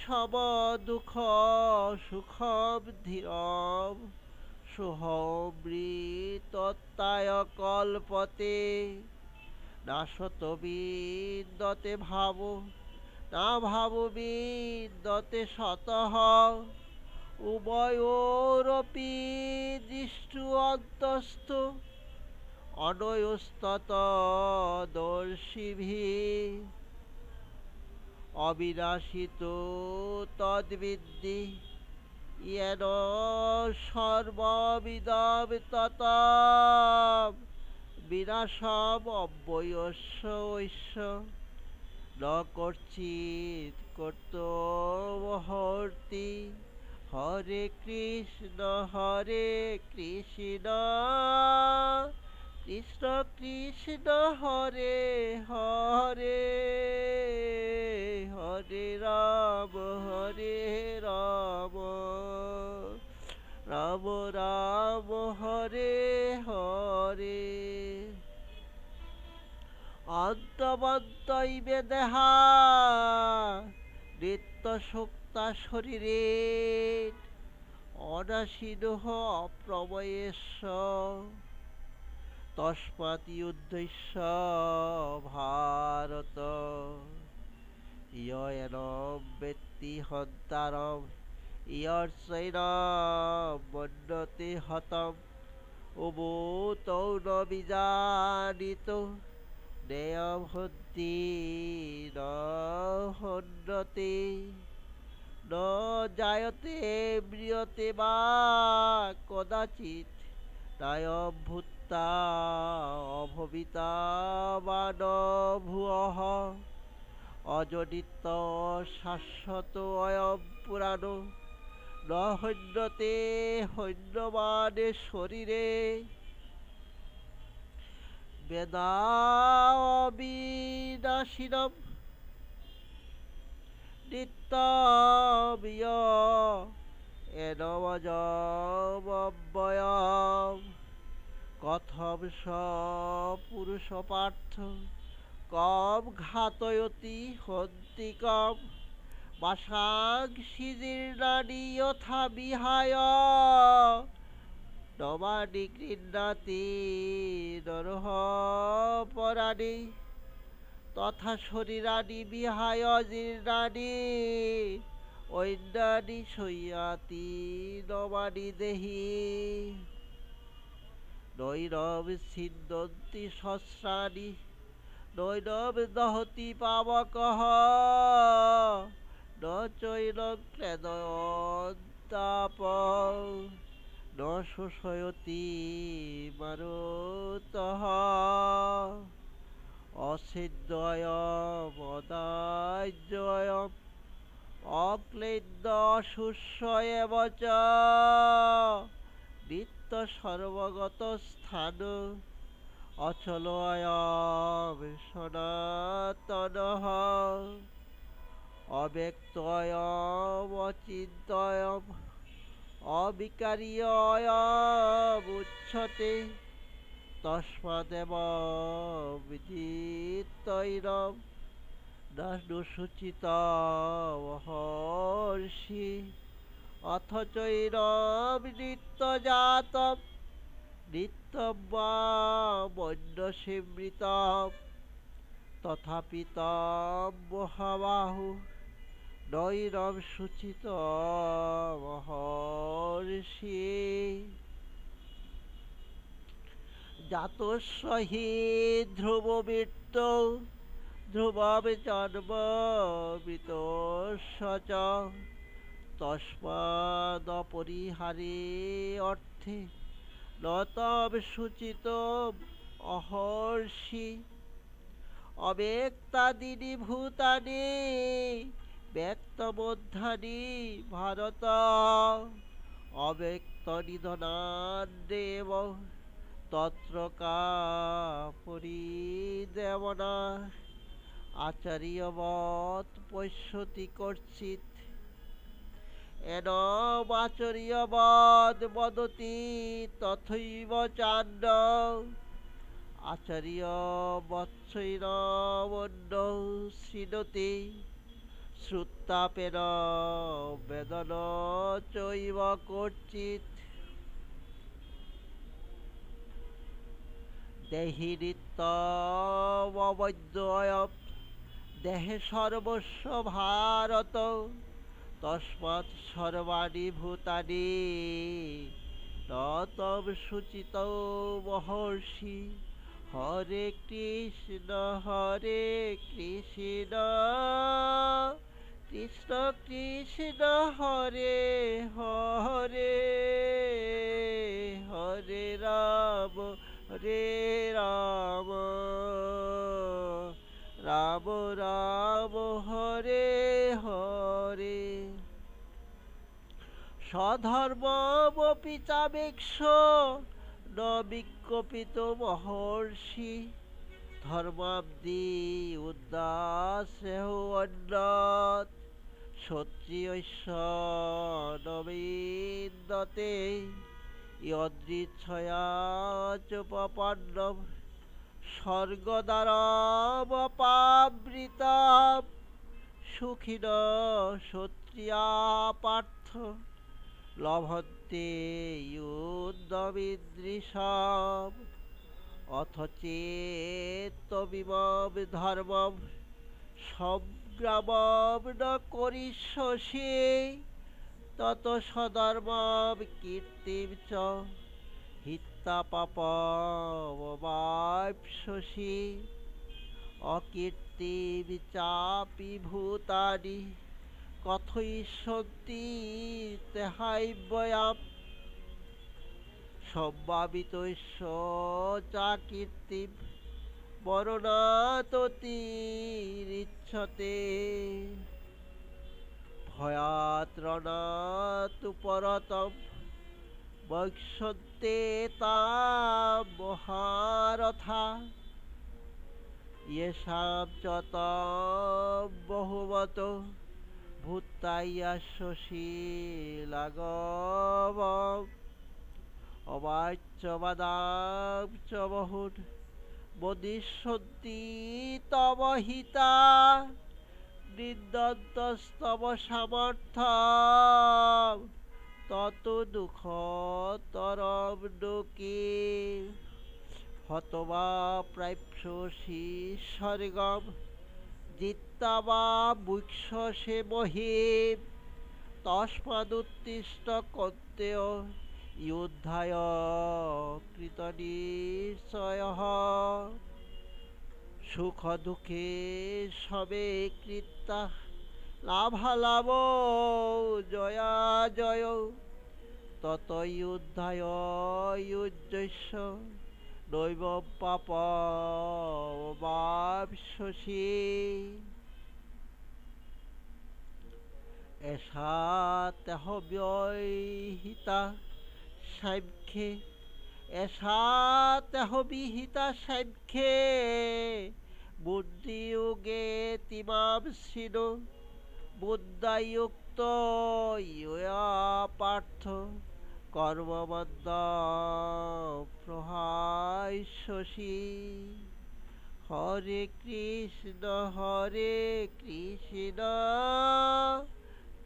সম দুঃখ সুখম ধীরম সুহমৃতত্যায় কল্পতে নাশত বিদ্যতে ভাব না ভাব বিদ্যতে শতঃ উভয়োরপি দৃষ্টু অন্তস্থ অনয়স্তত দর্শিভিঃ অবিনাশিত তদ্বিদ্ধি येन सर्वमिदं ततं विनाशम् अव्ययस्य न कश्चित् कर्तुमर्हति हरे कृष्ण कृष्ण कृष्ण हरे हरे हरे राम রাম রাম হরে হরে অন্তমন্তইবে দেহা নিত্য সুক্তা শরীরে অনাশীনঃ অপ্রময়েস্য তস্মাৎ উদ্দেশ্য ভারত ইয়ং বেত্তি হন্তারম ইয়র্চৈনম মন্যতে হতম উভূতৌ ন বিজানীতো নেয়ং হন্তি ন হন্যতে ন জায়তে ম্রিয়তে বা কদাচিৎ নায়ং ভূত্বা অভবিতা বা ন ভুবঃ অজনিত্য শাশ্বত অয়ং পুরাণো ন হন্যতে হন্যমানে শরীরে বেদা অবিনাশিনম নিত্যম এনমজমব্যয়ম কথম স পুরুষ পার্থ কম ঘাতয়তি হন্তিকম বাসাংসি জীর্ণানি যথা বিহায় নবানি গৃহ্ণাতি নরঃ পরাণি তথা শরীরাণি বিহায় জীর্ণানি ঐন্যানি সংয়াতি নবানি দেহি নৈনম ছিন্দন্তি সহস্রাণি নৈনম দহতি পাবকঃ ন চৈনং ক্লেদয়ন্তাপঃ ন শোষয়তি মারুতঃ অছিদ্যয়ম অদাহ্যয়ম অক্লেদ্য অশুষ্য এব চ নিত্য সর্বগত স্থান অচল অয়ম সনাতনঃ অব্যক্তয়ম অচিন্ত্যয়ম অবিকারী অয়ম উচ্যতে তস্মাদেব বিদিতৈরম নানুসূচিতম মহর্ষি অথচৈরম নিত্যজাতম নিত্যম বা মন্যসীমৃতম তথাপি তম মহাবাহু নৈরম সূচিতম মহর্ষি জাতস্য হি ধ্রুবমৃত্যু ধ্রুবম জন্ম মৃতস্য চ তস্মাদপরিহারে অর্থে ন তম সূচিতম অহর্ষি অব্যক্তাদীনি ভূতানি ব্যক্তমধ্যানি ভারত অব্যক্তনিধনান্যেব তত্র কা পরিদেবনা আচার্যবৎ পশ্যতি কর্চিৎ এনমাচার্যবৎ বদতি তথৈব চান্ড আচার্যবৎসৈনমন্যৌ শৃণোতি শ্রুত্তাপেন বেদন চৈব কর্চিৎ দেহি নিত্যমবৈদ্যয়ম দেহে সর্বস্ব ভারত তস্মাৎ সর্বাণি ভূতানি ন তম শুচিতৌ মহর্ষি হরে কৃষ্ণ কৃষ্ণ কৃষ্ণ হরে হরে হরে রাম রাম রাম হরে হরে স্বধর্মমপি চাবেক্ষ ন বিকম্পিত মহর্ষি ধর্মাব্দি উদ্দাসেহ অন্যৎ ক্ষত্রিয়স্য ন বিদ্যতে যদৃচ্ছয়া চ পপন্নম স্বর্গদ্বারমপাবৃতাম সুখিনঃ ক্ষত্রিয়া পার্থ লভন্তে যুদ্ধমিদৃশম অথ চেত্তমিমং ধর্মং সংগ্রামং ন করিষ্যসি তত স্বধর্মং কীর্তিং চ হিত্বা পাপমবাপ্স্যসি অকীর্তিং চাপি ভূতানি কথয়িষ্যন্তি তেহাব্যয়াম সম্ভাবিতস্য চা কীর্তিং বর্ণাততিরিচ্যতে ভয়াত্রণাতু পরতম বক্ষ্যন্তে তাম মহারথা येषां च तं बहुमतो भूतायशशीलागमम् अवाच्यवदां च बहुन् मोदिष्यन्ति तव हिता निन्दन्तस्तव समर्थं ततो दुःखतरं लोके हतवा प्राप्स्यसि स्वर्गं जित्वा वा भुक्ष्यसे महीम् तस्मादुत्तिष्ठ कौन्तेय युद्धाय कृतनिश्चयः सुखदुःखे समे कृताः लाभालाभौ जयाजयौ ततो युद्धाय युज्यस्य নৈবম পাপমাপ্স্যসি এষা তেহ বিহিতা সাংখ্যে এষা তেহ বিহিতা সাংখ্যে বুদ্ধিযোগে তিমাম শৃণু বুদ্ধায়ুক্ত ইয়া পার্থ কর্মবদ্ধ প্রহাস্যসি হরে কৃষ্ণ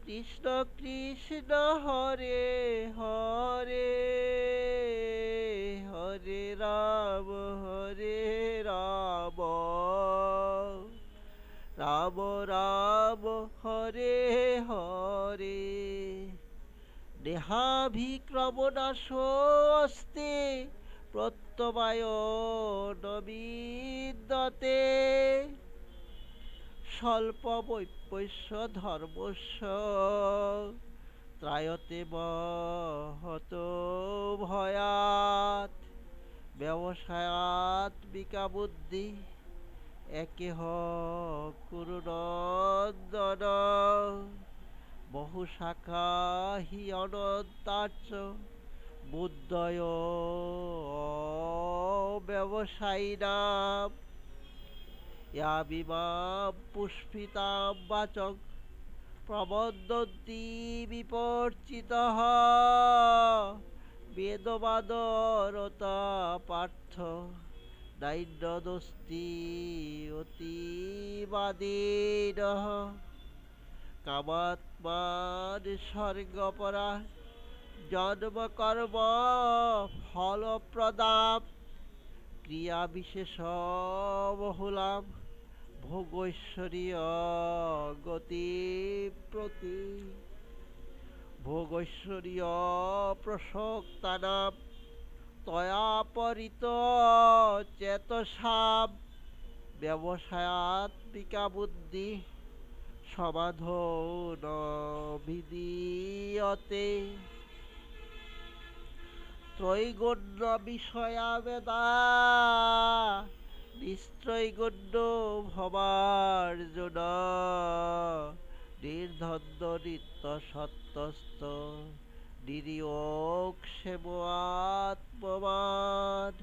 কৃষ্ণ কৃষ্ণ হরে হরে হরে রাম রাম রাম হরে হরে দেহাভিক্রমনাশোऽস্তি প্রত্যবায়ো ন বিদ্যতে স্বল্পবৈপস্য ধর্মস্য ত্রায়তে মহতো ভয়াৎ ব্যবসায়াত্মিকা বুদ্ধি একেহ কুরু নন্দন বহু শাখা হি অনন্তার্চ বুদ্ধয় ব্যবসায়িনাম ইয়াবিমাম পুষ্পিতাম বাচং প্রবদন্তি বিপর্চিতঃ বেদবাদরতা পার্থ নাইন্যদস্তি অতিবাদিনঃ কামাত্মান স্বর্গপরা জন্ম কর্ম ফলপ্রদাম ক্রিয়া বিশেষ বহুলাম ভোগৈশ্বরীয় গতি প্রতি ভোগৈশ্বরীয় প্রসক্তানাম তয়াপরিত চেতসাম ব্যবসায়াত্মিকা বুদ্ধি সমাধো ন বিধীয়তে ত্রৈগুণ্য বিষয়া বেদা নিস্ত্রৈগুণ্য ভবার্জুন নির্ধন্দ নিত্য সত্যস্ত নিরিয়োগ আত্মবান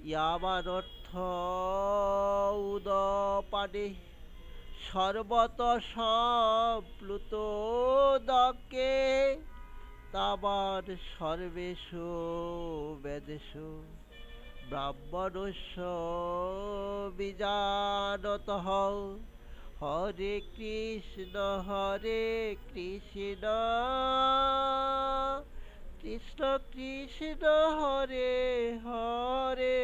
ইয়াবানর্থ উদপানে সর্বত সম্প্লুত দকে তাবান সর্বেষু বেদেষু ব্রাহ্মণস্য বিজানতঃ হরে কৃষ্ণ কৃষ্ণ কৃষ্ণ হরে হরে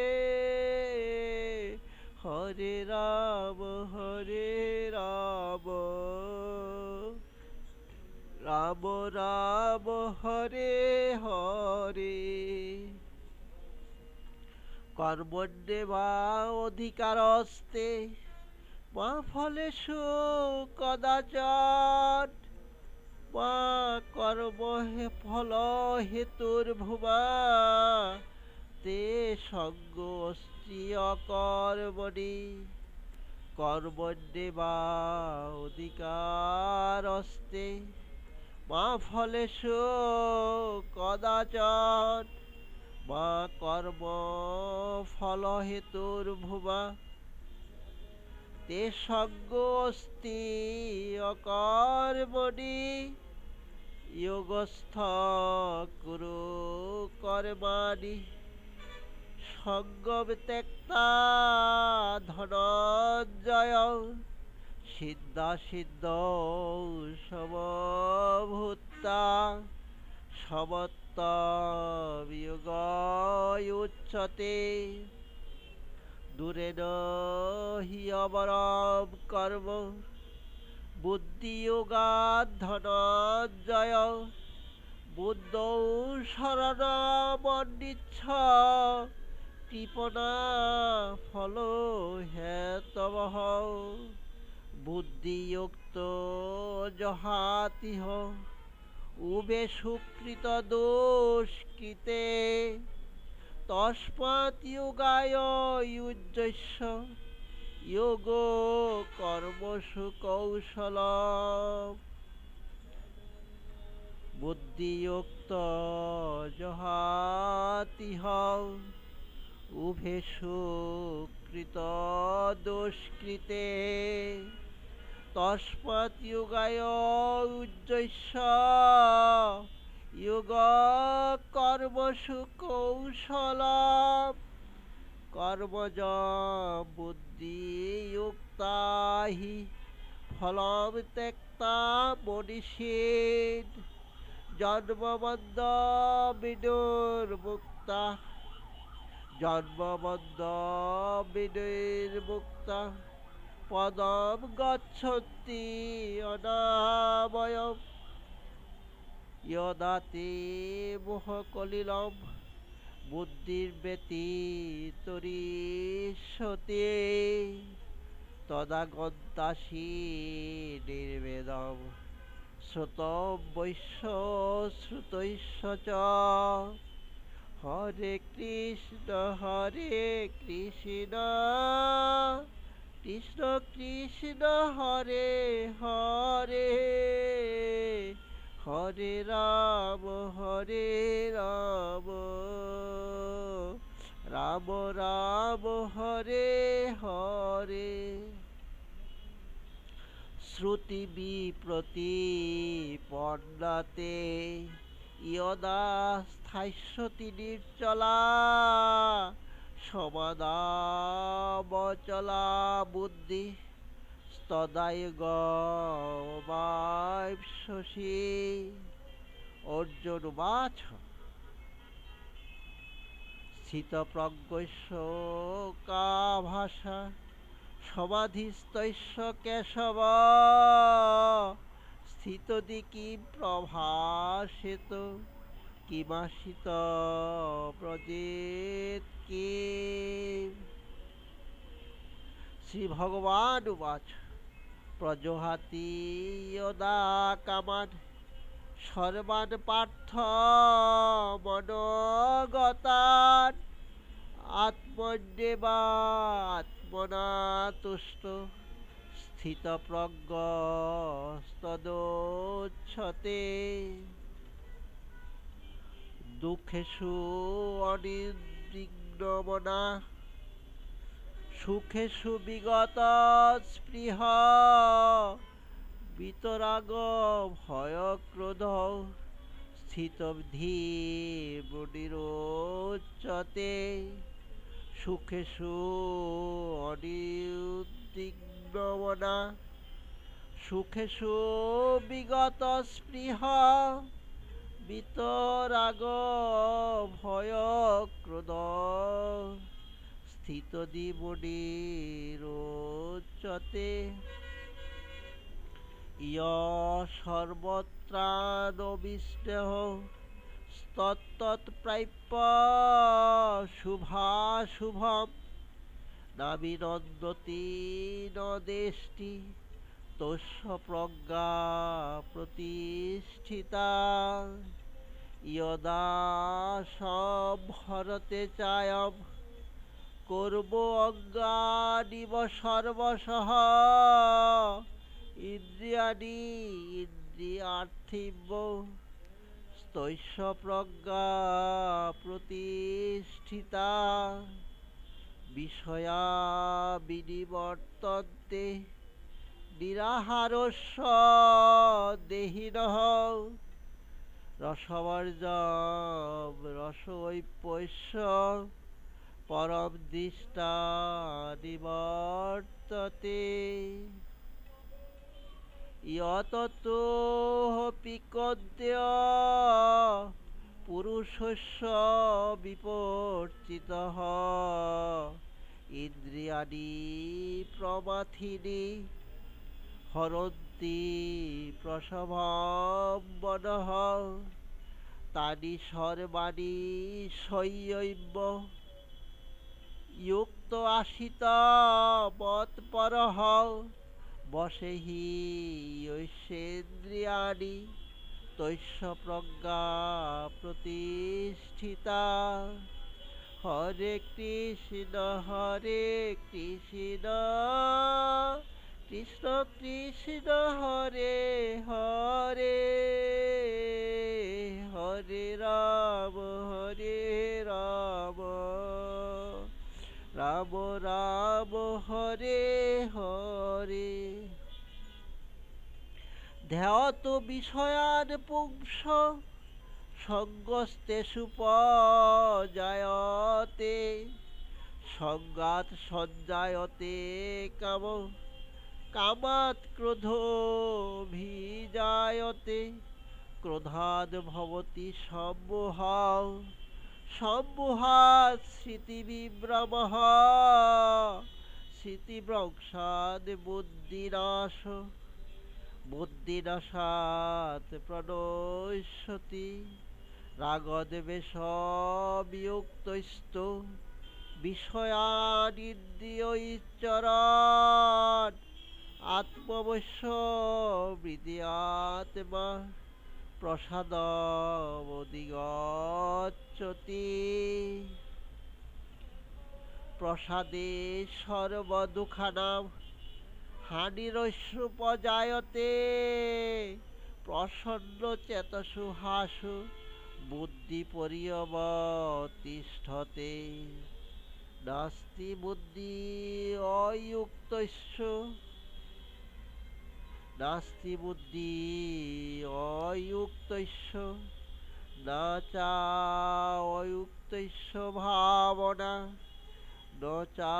হরে রাম রাম রাম হরে হরে কর্মণ্যেবা অধিকারস্তে মা ফলেষু কদাচন মা কর্ম ফল হেতুর্ভুবা তে সঙ্গ অস্তি অকর্মণি কর্মণ্যেবা অধিকারস্তে মা ফলেষু কদাচন মা কর্ম ফল হেতুর্ভুবা তে সঙ্গ অস্তি অকর্মণি যোগস্থ কুরু কর্মাণি সঙ্গম ত্যক্তা ধনঞ্জয় সিদ্ধা সিদ্ধ সমভূতা সমত্ত বিয়োগ উচ্যতে দূরেন হি অবরম কর্ম বুদ্ধিযোগাৎ ধনঞ্জয় বুদ্ধৌ শরণমন্বিচ্ছ কৃপণা ফল হেতবঃ বুদ্ধিযুক্ত জহাতিহ উবে সুকৃত দোষকৃতে তস্মাৎ যোগায় যুজ্যস্য যোগ কর্মসু কৌশলম বুদ্ধিযুক্ত জহাতিহ উভে সুকৃত দোষকৃতে তস্মাৎ যোগায় যুজ্যস্য যোগ কর্মসু কৌশলম কর্মজ বুদ্ধিযুক্তা হি ফলম ত্যক্তা মনীষীন জন্মবদ্ধ বিদুর্মুক্তা জন্মবদ্ধ বিদুর্মুক্তা পদম গচ্ছন্তি অনাময়ম যদাতে মোহকলিলম বুদ্ধির্ব্যতিতরিষ্যতে তদা গন্তাসি নির্বেদম শ্রুতম বৈশ্য শ্রুতৈশ্য চ হরে কৃষ্ণ কৃষ্ণ কৃষ্ণ হরে হরে হরে রাম হরে রাম রাম রাম হরে হরে। শ্রুতি বিপ্রতি পন্নাতে ইয়দা স্থাস্যতি নির্চলা সমাদাবচলা বুদ্ধি তদায় গমাইপসি। অর্জুন উবাচ স্থিতপ্রজ্ঞস্য কা ভাষা সমাধিস্তস্য কেশব স্থিতদি কিম প্রভাষেত কিমাসিত ব্রজেত কিম। শ্রীভগবান উবাচ প্রজহাতি যদা কামান সর্বান পার্থ মনোগতান আত্মন্যেবাত্মনা তুষ্ট স্থিতপ্রজ্ঞস্তদোচ্যতে। দুঃখেষু অনির্বিঘ্নমনা সুখেষু বিগত স্পৃহ বিতরাগ ভয় ক্রোধ স্থিতবুদ্ধি মুনিরোচ্যতে। সুখেষু অনির্বিঘ্নমনা সুখেষু বিগত স্পৃহ বিতরাগ ভয় ক্রোধ স্থিতদি মুনিরোচ্যতে। সর্বত্রানবিষ্ণেহ তত্তৎপ্রাপ্য শুভাশুভম না বিনন্দতি ন দেষ্টি তস্য প্রজ্ঞা প্রতিষ্ঠিতা। যদা সম্হরতে চায়ম কর্ম অজ্ঞানিব সর্বশঃ ইন্দ্রিয়াণি ইন্দ্রিয়ার্থিব তস্য প্রজ্ঞা প্রতিষ্ঠিতা। বিষয়া বিনিবর্তন্তে নিরাহারস্য দেহিনঃ রসবর্জম রসৈপস্য পরম দৃষ্টা নিবর্ততে। যততো পিকন্তেয় পুরুষস্য বিপর্চিতঃ ইন্দ্রিয়াণি প্রমাথিনি হরন্তি প্রসভম মনঃ তানি সর্বাণি সৈয়ৈব যুক্ত আশিত মৎপরঃ বশে হি যস্যেন্দ্রিয়াণি তস্য প্রজ্ঞা প্রতিষ্ঠিতা। হরে কৃষ্ণ কৃষ্ণ কৃষ্ণ হরে হরে হরে রাম রাম রাম হরে হরে। ধ্যায়ত বিষয়ান পুংস সঙ্গস্তেষু পজায়তে সঙ্গাৎ সঞ্জায়তে কাম কামাৎ ক্রোধোভিজায়তে ক্রোধাৎ ভবতি সম্মোহঃ সম্মোহাৎ স্মৃতিবিভ্রমঃ স্মৃতিভ্রংশাৎ বুদ্ধিনাশ বুদ্ধিনাশাৎ প্রণশ্যতি রাগদ্বেষ বিযুক্তস্তু বিষয়ানিন্দ্রিয়ৈশ্চরन् আত্মবশ্য বিদ্যাত্মা প্রসাদমধিগচ্ছতি। প্রসাদে সর্বদুঃখানাং হানিরস্য পজায়তে প্রসন্ন চেতসু হাসু বুদ্ধি পরিয়বতিষ্ঠতে নাস্তি বুদ্ধি অযুক্তস্য নাস্তি বুদ্ধি অযুক্তস্য না চা অযুক্তস্য ভাবনা ন চা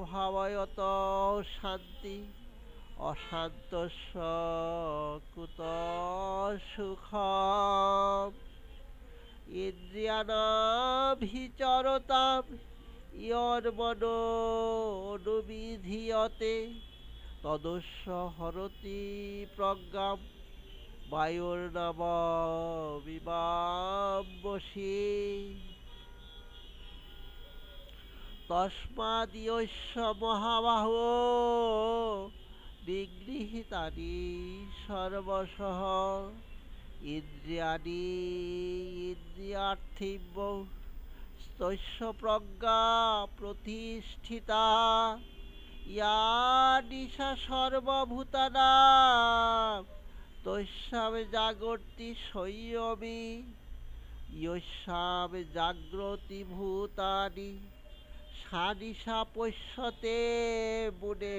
ভাবয়ত শান্তি অশান্তস্য কুত সুখম ইন্দ্রিয়াণাভিচরতাম ইয়ন্মনোনুবিধীয়তে তদস্য হরতি প্রজ্ঞাম বায়ুর্নবমিমাম্বসি তস্মাদ্যস্য মহাবাহো নিগৃহীতানি সর্বশঃ ইন্দ্রিয়াণি ইন্দ্রিয়ার্থিব্য তস্য প্রজ্ঞা প্রতিষ্ঠিতা ইয়া নিশা সর্বভূতানাং তস্যাং জাগর্তি সংযমী যস্যাং জাগ্রতি ভূতানি সা নিশা পশ্যতে মুনে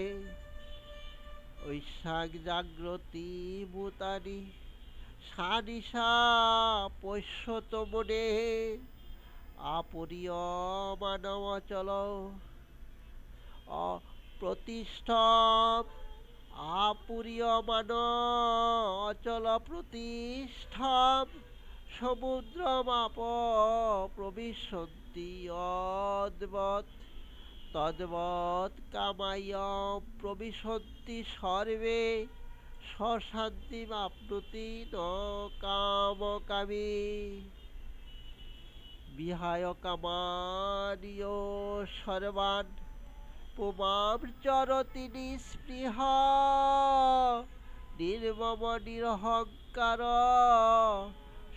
ঐশাং জাগ্রতি ভূতানি সা নিশা পশ্যত মুনে আপরিয়মাণমচল প্রতিষ্ঠম আপুরিয়মান অচল প্রতিষ্ঠম সমুদ্রমাপ প্রবিশন্তি অদ্বৎ তদ্বৎ কামায়্যম প্রবিশন্তি সর্বে সশান্তিমাপ্নুতি ন কামকামী বিহায় কামানিয় সর্বান পুমাম চরতি নিঃস্পৃহ নির্মম নিরহংকার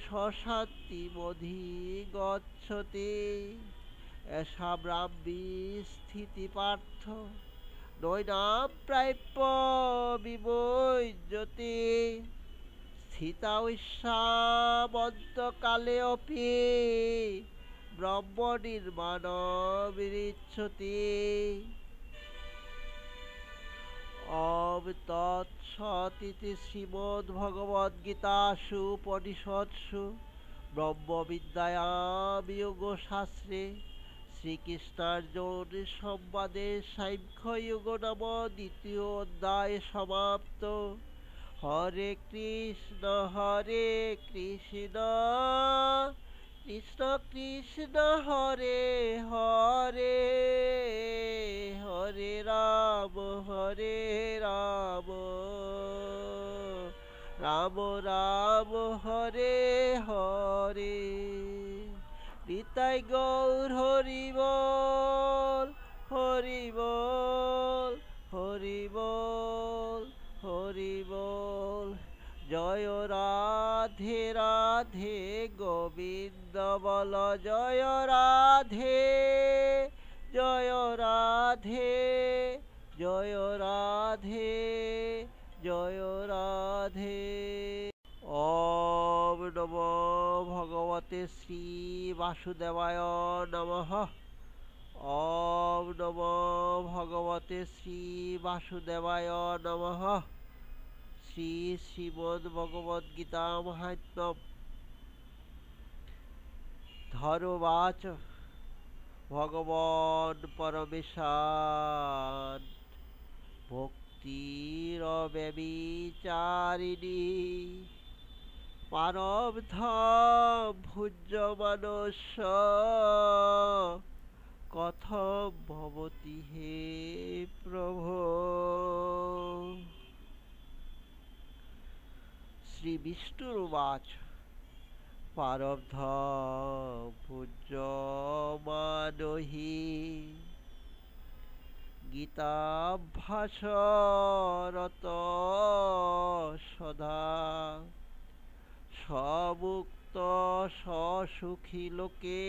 সশান্তিমধিগচ্ছতি এষা ব্রাহ্মী স্থিতি পার্থ নৈনাম প্রাপ্য বিমোজ্যতে স্থিতা ঐশামন্তকালে অপি ব্রহ্ম নির্মাণমিচ্ছতি ওম তৎসৎ শ্রীমদ্ভগবদ্গীতাসু উপনিষৎসু ব্রহ্মবিদ্যায়াং যোগশাস্ত্রে শ্রীকৃষ্ণার্জুন সংবাদে সাংখ্যযোগ নাম দ্বিতীয় অধ্যায় সমাপ্ত। হরে কৃষ্ণ কৃষ্ণ কৃষ্ণ হরে হরে হরে রাম রাম রাম হরে হরে। নিতাই গৌর হরি বল হরি বল হরি বল হরি বল। জয় রাধে রাধে গোবিন্দ বল জয় রাধে জয় রাধে জয় রাধে জয় রাধে। ওম নমো ভগবতে শ্রী বাসুদেবায় নমঃ। ওম নমো ভগবতে শ্রী বাসুদেবায় নমঃ। শ্রী শ্রীমদ্ভগবদ্গীতা মাহাত্ম্যম। ধর্মবাচ ভগবান পরমেশান ভক্তিরব্যভিচারিণী মানবধম ভুজ্যমানস্য কথম ভবতি হে প্রভো। শ্রী বিষ্ণুর্বাচ পারব্ধম ভুজ্যমানো হি গীতাভ্যাসরত সদা সমুক্ত সসুখী লোকে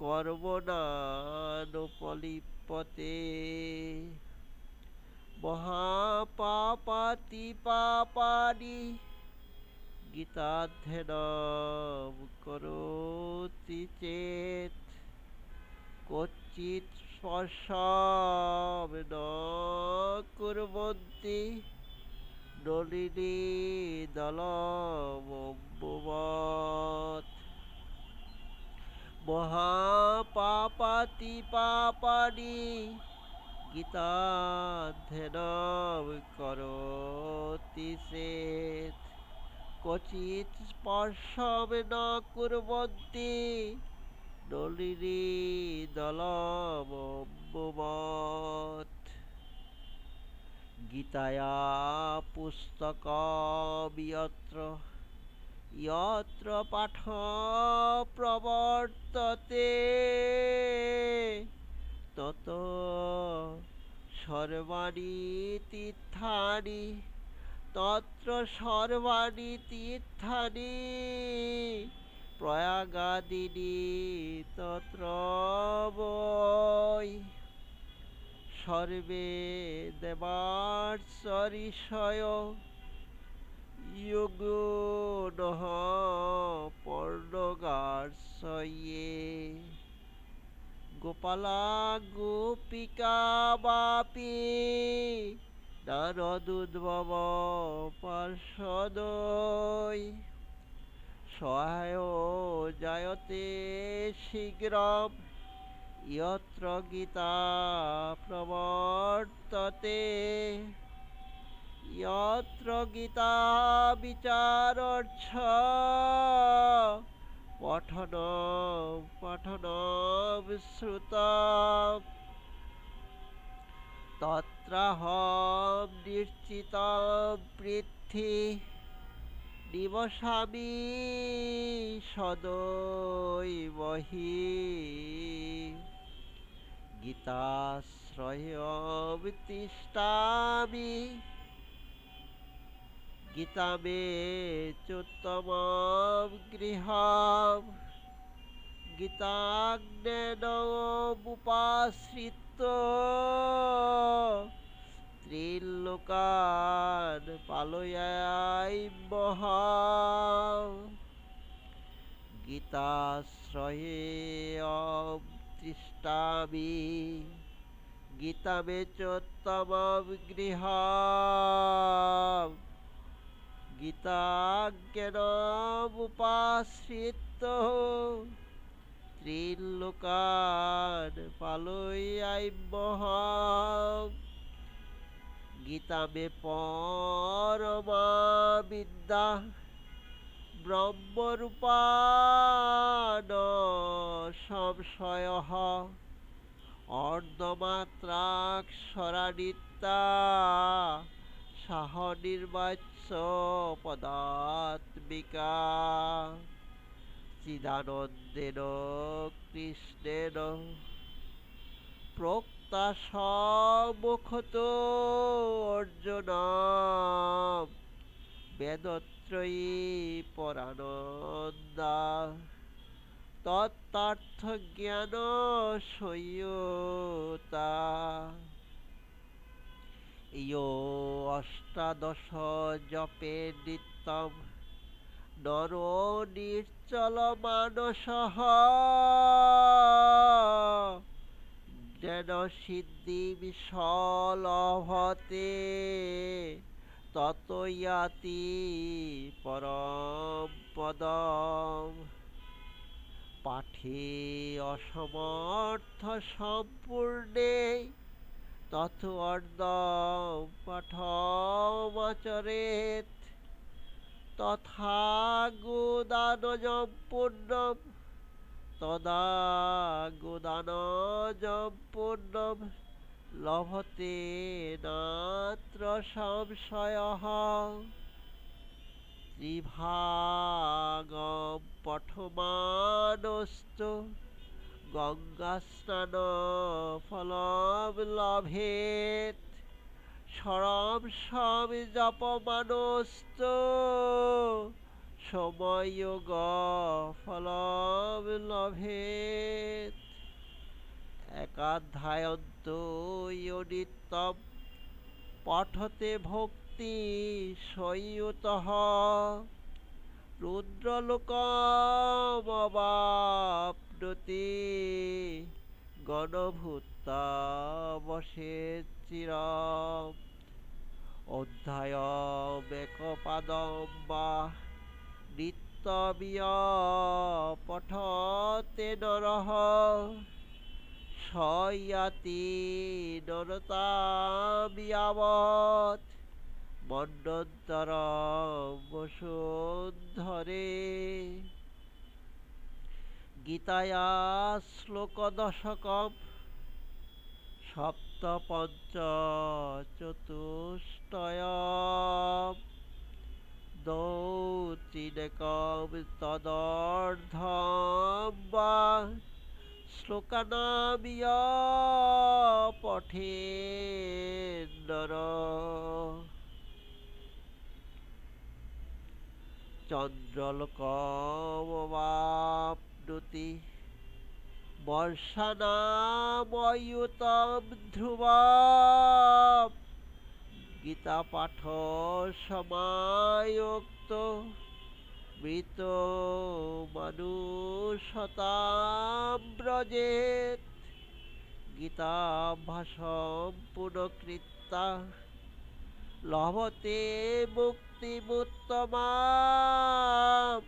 কর্মণানুপলিপ্যতে। মহাপাপাতি পাপানি গীতাধ্যয়নম করোতি চেত কচ্চিৎ স্পর্শম ন কুর্বন্তি নলিনী দলমম্বুবৎ। মহাপাপাতি পাপানি গীতাধ্যয়নম করোতি চেত ক্বচিৎ স্পর্শম ন কুর্বন্তি নলিনী দলমম্বুবৎ। গীতায়া পুস্তকম যত্র পাঠ প্রবর্ততে তত সর্বাণি তীর্থানি তত্র সর্বাণি তীর্থানি প্রয়াগাদিনি তত্র বৈ। সর্বে দেবার্চ ঋষয় যোগিনঃ পর্ণগার্চয়ে গোপালা গোপিকা বাপি নারদুদ্ভব পার্ষদৈ সহায় জায়তে শীঘ্রম যত্র গীতা প্রবর্ততে যত্র গীতা বিচার্য পঠনম শ্রুতম তত্রাহম নিশ্চিতম পৃথ্বী নিবসামি সদৈবহি গীতাশ্রয়ম তিষ্ঠামি গীতামে চোত্তমম গৃহম গীতাজ্ঞানমুপাশ্রিত্য ত্রিলোকান পালয়াম্যহম। গীতাশ্রয়ে তিষ্ঠামি গীতামে চোত্তমম গৃহম গীতাজ্ঞানমুপাশ্রিত্য ত্রিলোকান পালয়াম্যহম। গীতামে পরমা বিদ্যা ব্রহ্মরূপা ন সংশয়ঃ অর্ধমাত্রাক্ষরা সাহ নির্বাচ্য পদাত্মিকা চিদানন্দেন কৃষ্ণেন প্ৰোক্তা সম্মুখতো অর্জুনম বেদত্রয়ী পরানন্দা তত্ত্বার্থ জ্ঞান সংযুতা। ইয়ো অষ্টাদশ জপে নিত্যম নরো নিশ্চল মানসঃ জ্ঞান সিদ্ধি বিশলভতে ততো ইয়াতি পরম পদম। পাঠে অসমর্থ সম্পূর্ণে তথ অর্ধম পাঠমাচরেৎ তথা গোদানজম পুণ্যম তদা গোদানজম পুণ্যম লভতে নাত্র সংশয়ঃ। ত্রিভাগম পঠমানস্তু গঙ্গাস্নান ফলম লভেৎ ষড়ম সম জপমানস্তু সময়োগ ফলম লভেৎ। একাধ্যায়ন্তু নিত্যম পঠতে ভক্তি সংযুতঃ রুদ্রলোকমবাপ্নোতি গণভূতাবশেচিরम् অধ্যায়মেকপাদं বা নিত্যমিয়পঠতে নরঃ স ইয়াতি নরতাম ইয়াবৎ মন্বন্তরম বসুন্ধরে। গীতায়া শ্লোকদশকম সপ্তপঞ্চচতুষ্টয়ম দৌচিনেকম তদর্ধম বা শ্লোকানামিয় পঠেন্নর। চন্দ্রলোকমবাপ্নোতি বর্ষানাময়ুতম ধ্রুবম গীতাপাঠ সমায়োক্ত মৃত মানুষতাম ব্রজেত। গীতাভ্যাসম পুনঃকৃত্যা লভতে মুক্তিমুত্তমাম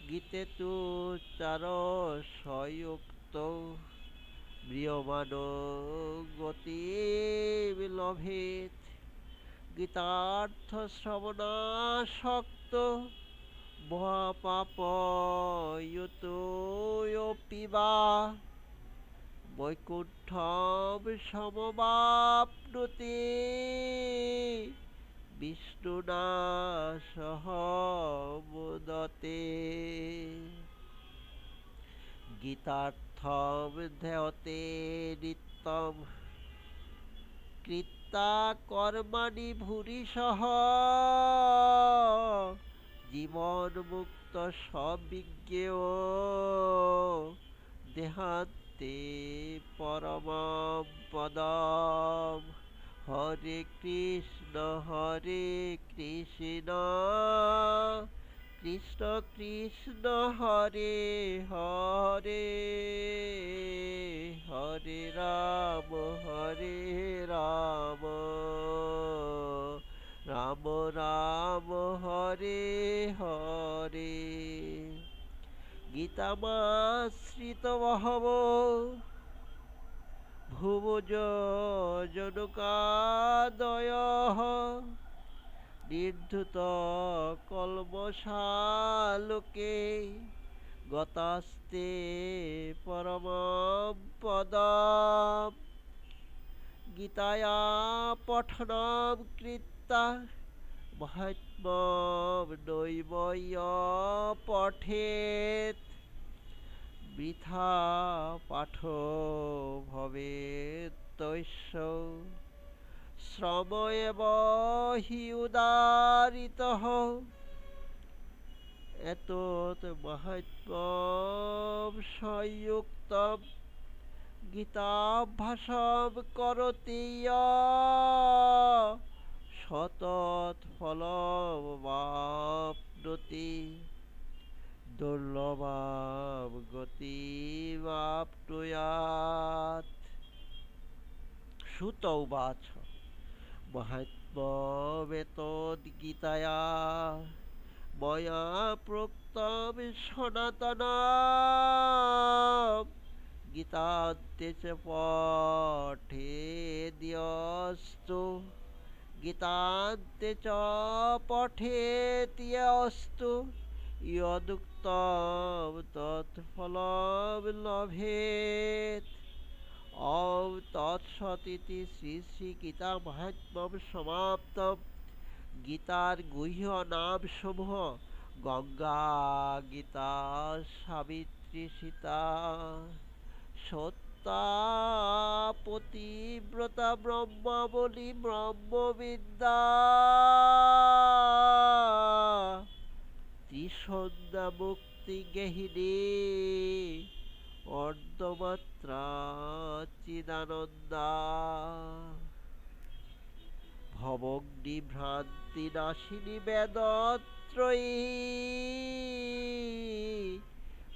গীতেতুচ্চারসংযুক্ত ম্রিয়মাণো গতিম লভেত। গীতার্থশ্রবণাসক্ত মহাপাপয়ুতোऽপি বা বৈকুণ্ঠম সমবাপ্নোতি বিষ্ণুনা সহ মুদতে। গীতার্থম ধ্যায়তে নিত্যম কৃত্বা কর্মাণি ভূরিশঃ জীবন্মুক্ত সবিজ্ঞেয় দেহান্তে পরমম পদম। হরে কৃষ্ণ কৃষ্ণ কৃষ্ণ হরে হরে হরে রাম রাম রাম হরে হরে। গীতামাশ্রিত বহব ভুবজ জনকাদয়ঃ নির্ধুত কল্মষালোকে গতাস্তে পরমম পদম। গীতায়া পঠনম কৃত্যা মহাত্ম্যম নৈব পঠেৎ বৃথা পাঠ ভবেৎ তস্য শ্রম এব হি উদারিতঃ। এতৎ মাহাত্ম্যম সংযুক্তম গীতাভ্যাসম করতি ইয়ঃ সতৎফলমাপ্নোতি দুর্লভাম গতিমাপ্নুয়াৎ। সুত উবাচ মাহাত্ম্যমেতদ্গীতায়া ময়া প্ৰোক্তম সনাতনম। গীতান্তে চ পঠেদ্যস্তু গীতান্তে চ পঠেত্যস্তু যদুক্তম তৎফলম লভেৎ। ওম তৎসদিতি শ্রী শ্রী গীতা মাহাত্ম্যম সমাপ্তম। গীতার গুহ্য নামসমূহ গঙ্গা, গীতা, সাবিত্রী, সীতা, সত্যা, পতিব্রতা, ব্রহ্মাবলী, ব্রহ্মবিদ্যা, ত্রিসন্ধ্যা, মুক্তি গেহিনী, অর্ধমাত্রা, চিদানন্দা, ভবগ্নি ভ্রান্তি নাশিনী বেদত্রয়ী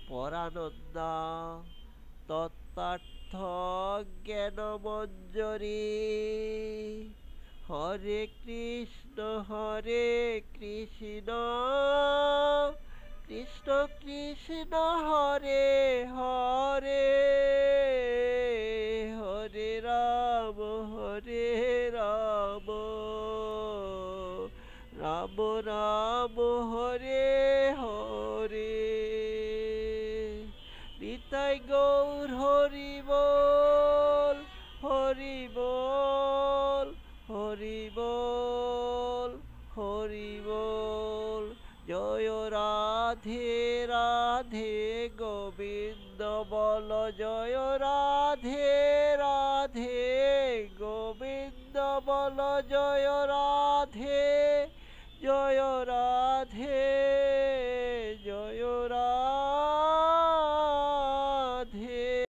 পরানন্দা তত্ত্বার্থ জ্ঞান মঞ্জরি। হরে কৃষ্ণ কৃষ্ণ কৃষ্ণ হরে হরে, হরে রাম রাম রাম হরে হরে। নিতাই গৌর হরি বল হরি বল হরি বল হরি বল। জয় রাধে রাধে গোবিন্দ বল, জয় রাধে রাধে গোবিন্দ বল, জয়